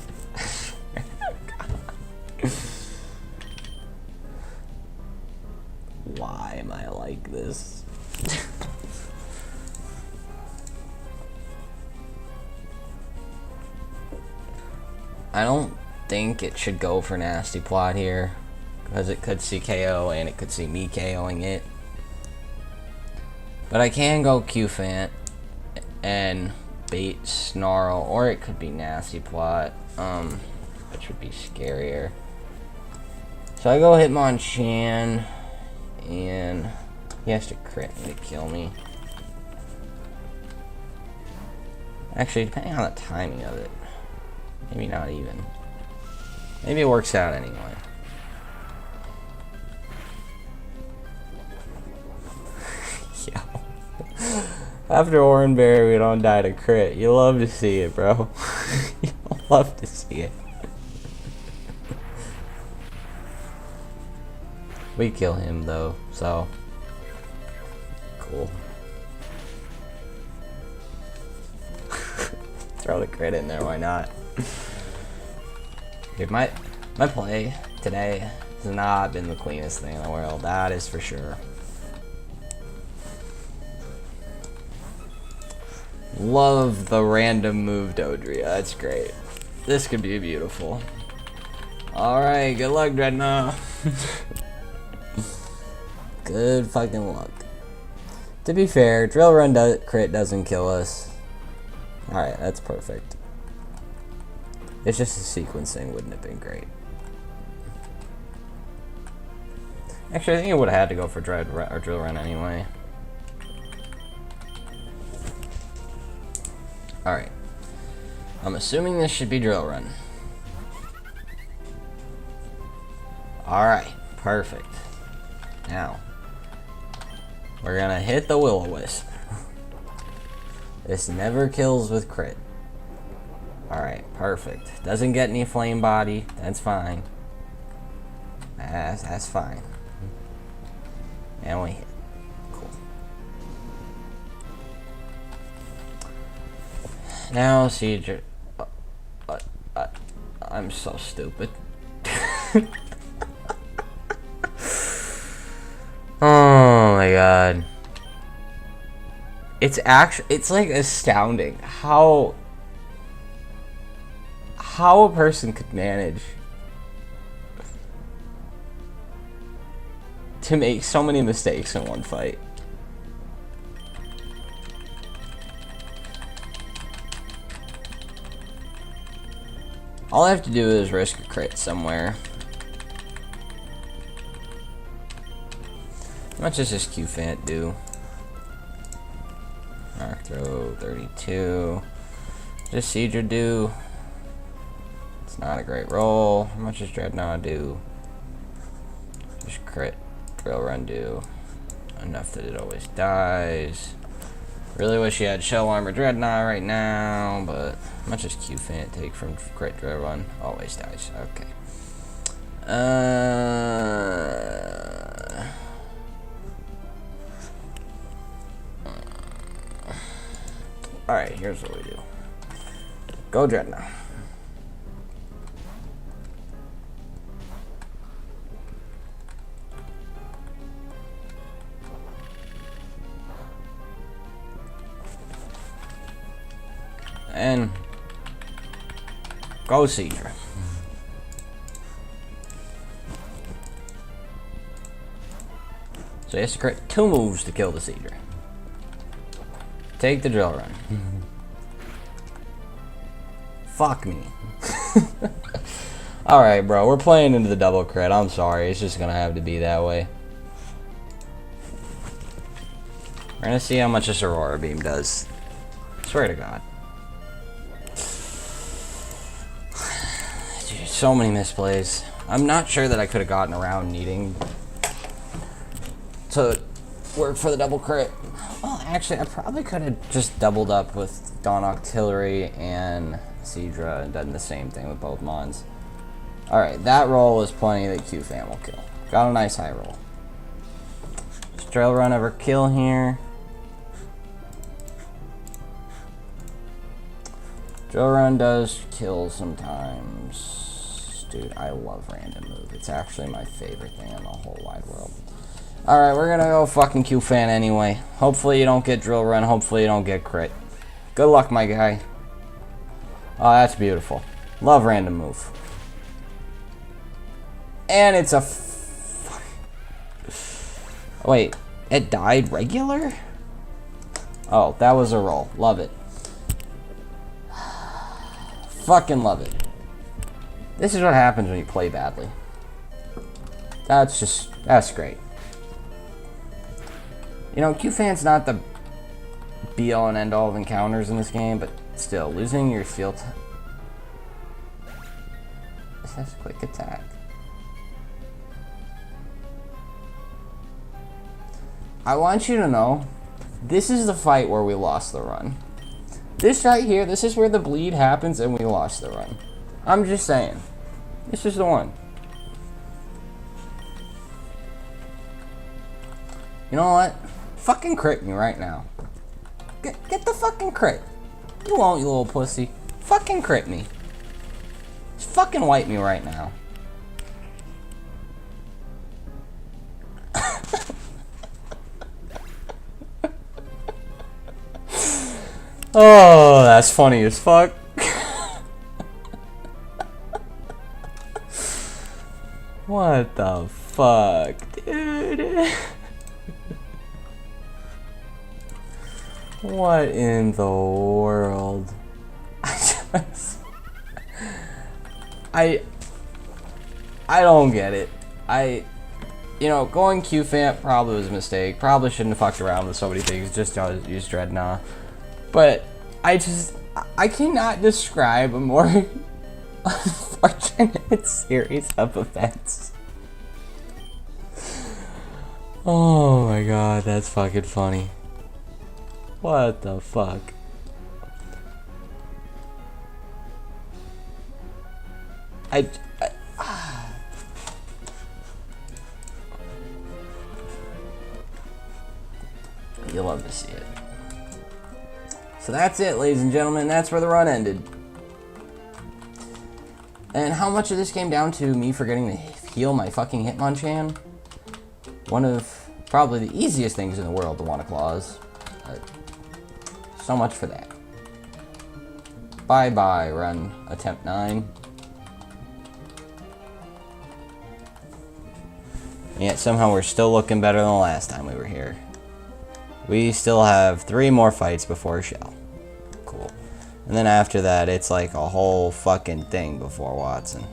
Why am I like this? I don't think it should go for nasty plot here, because it could see KO and it could see me KOing it. But I can go Q-Fant and bait Snarl, or it could be nasty plot, which would be scarier. So I go Hitmonchan, and he has to crit me to kill me. Actually, depending on the timing of it, maybe not even. Maybe it works out anyway. Yo. After Oranberry, we don't die to crit. You love to see it, bro. You love to see it. We kill him though, so cool. Throw the crit in there, why not? Dude, my play today has not been the cleanest thing in the world, that is for sure. Love the random move Dodria, that's great. This could be beautiful. Alright, good luck, Dreadnought. Good fucking luck. To be fair, Drill Run crit doesn't kill us. Alright, that's perfect. It's just the sequencing wouldn't have been great. Actually, I think it would have had to go for Drill Run anyway. Alright. I'm assuming this should be Drill Run. Alright, perfect. Now, we're gonna hit the Will-O-Wisp. This never kills with crit. Alright, perfect. Doesn't get any flame body, that's fine. That's fine. And we hit. Cool. Now, Siege. I'm so stupid. Oh my god. It's like astounding how a person could manage to make so many mistakes in one fight. All I have to do is risk a crit somewhere. How much does this Q-Fant do? Mark throw 32. Does Seedra do? It's not a great roll. How much does Dreadnought do? Just crit. Drill Run do. Enough that it always dies. Really wish you had Shell Armor Dreadnought right now, but how much does Q-Fant take from crit Drill Run? Always dies. Okay. Alright, here's what we do. Go Dreadnought. And go Seedra. So he has to crit 2 moves to kill the Seedra. Take the Drill Run. Fuck me. Alright, bro. We're playing into the double crit. I'm sorry. It's just gonna have to be that way. We're gonna see how much this Aurora Beam does. Swear to God. Dude, so many misplays. I'm not sure that I could have gotten around needing to work for the double crit. Well, actually, I probably could have just doubled up with Dawn Octillery and Seedra and done the same thing with both Mons. Alright, that roll is plenty that Q-Fant will kill. Got a nice high roll. Does Drill Run ever kill here? Drill Run does kill sometimes. Dude, I love random move. It's actually my favorite thing in the whole wide world. Alright, we're gonna go fucking Q-Fant anyway. Hopefully you don't get Drill Run. Hopefully you don't get crit. Good luck, my guy. Oh, that's beautiful. Love random move. And it's a wait, it died regular? Oh, that was a roll. Love it. Fucking love it. This is what happens when you play badly. That's great. You know, QFan's not the be-all and end-all of encounters in this game, but still, losing your field... This has quick attack. I want you to know, this is the fight where we lost the run. This right here, this is where the bleed happens and we lost the run. I'm just saying. This is the one. You know what? Fucking crit me right now. Get the fucking crit. You won't, you little pussy. Fucking crit me. Just fucking wipe me right now. Oh, that's funny as fuck. What the fuck, dude? What in the world? I don't get it. You know, going QFAM probably was a mistake. Probably shouldn't have fucked around with so many things. Just use Dreadnought. But I cannot describe a more unfortunate series of events. Oh my god, that's fucking funny. What the fuck? You'll love to see it. So that's it, ladies and gentlemen. That's where the run ended. And how much of this came down to me forgetting to heal my fucking Hitmonchan? One of probably the easiest things in the world to want to clause. So much for that. Bye-bye, run attempt 9. And yet somehow we're still looking better than the last time we were here. We still have 3 more fights before Shell. Cool. And then after that, it's like a whole fucking thing before Wattson.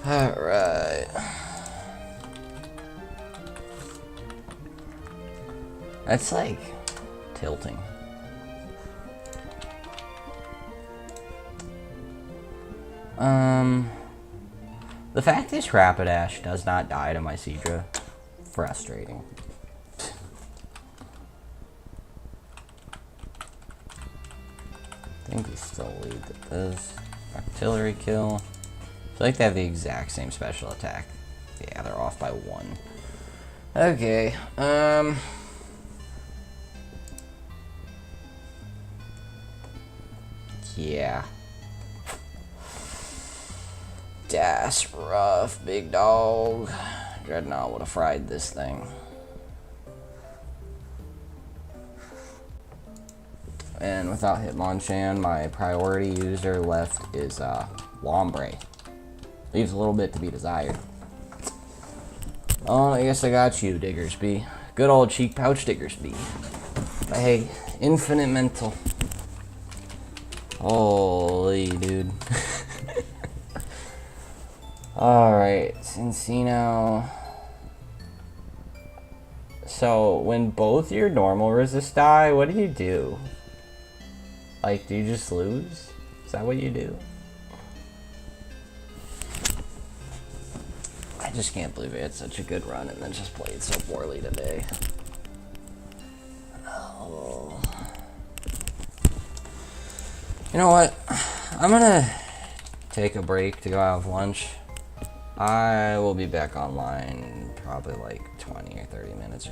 Alright. That's like tilting. The fact this Rapidash does not die to my Seadra, frustrating. I think we still lead with this. Artillery kill. I feel like they have the exact same special attack. Yeah, they're off by 1. Okay, yeah. That's rough, big dog. Dreadnought would have fried this thing. And without Hitmonchan, my priority user left is Lombre. Leaves a little bit to be desired. Oh, I guess I got you, Diggersby. Good old cheek pouch Diggersby. But hey, infinite mental. Holy dude. Alright, Cincino. So, when both your normal resist die, what do you do? Like, do you just lose? Is that what you do? I just can't believe it had such a good run and then just played so poorly today. Oh. You know what? I'm gonna take a break to go have lunch. I will be back online in probably like 20 or 30 minutes or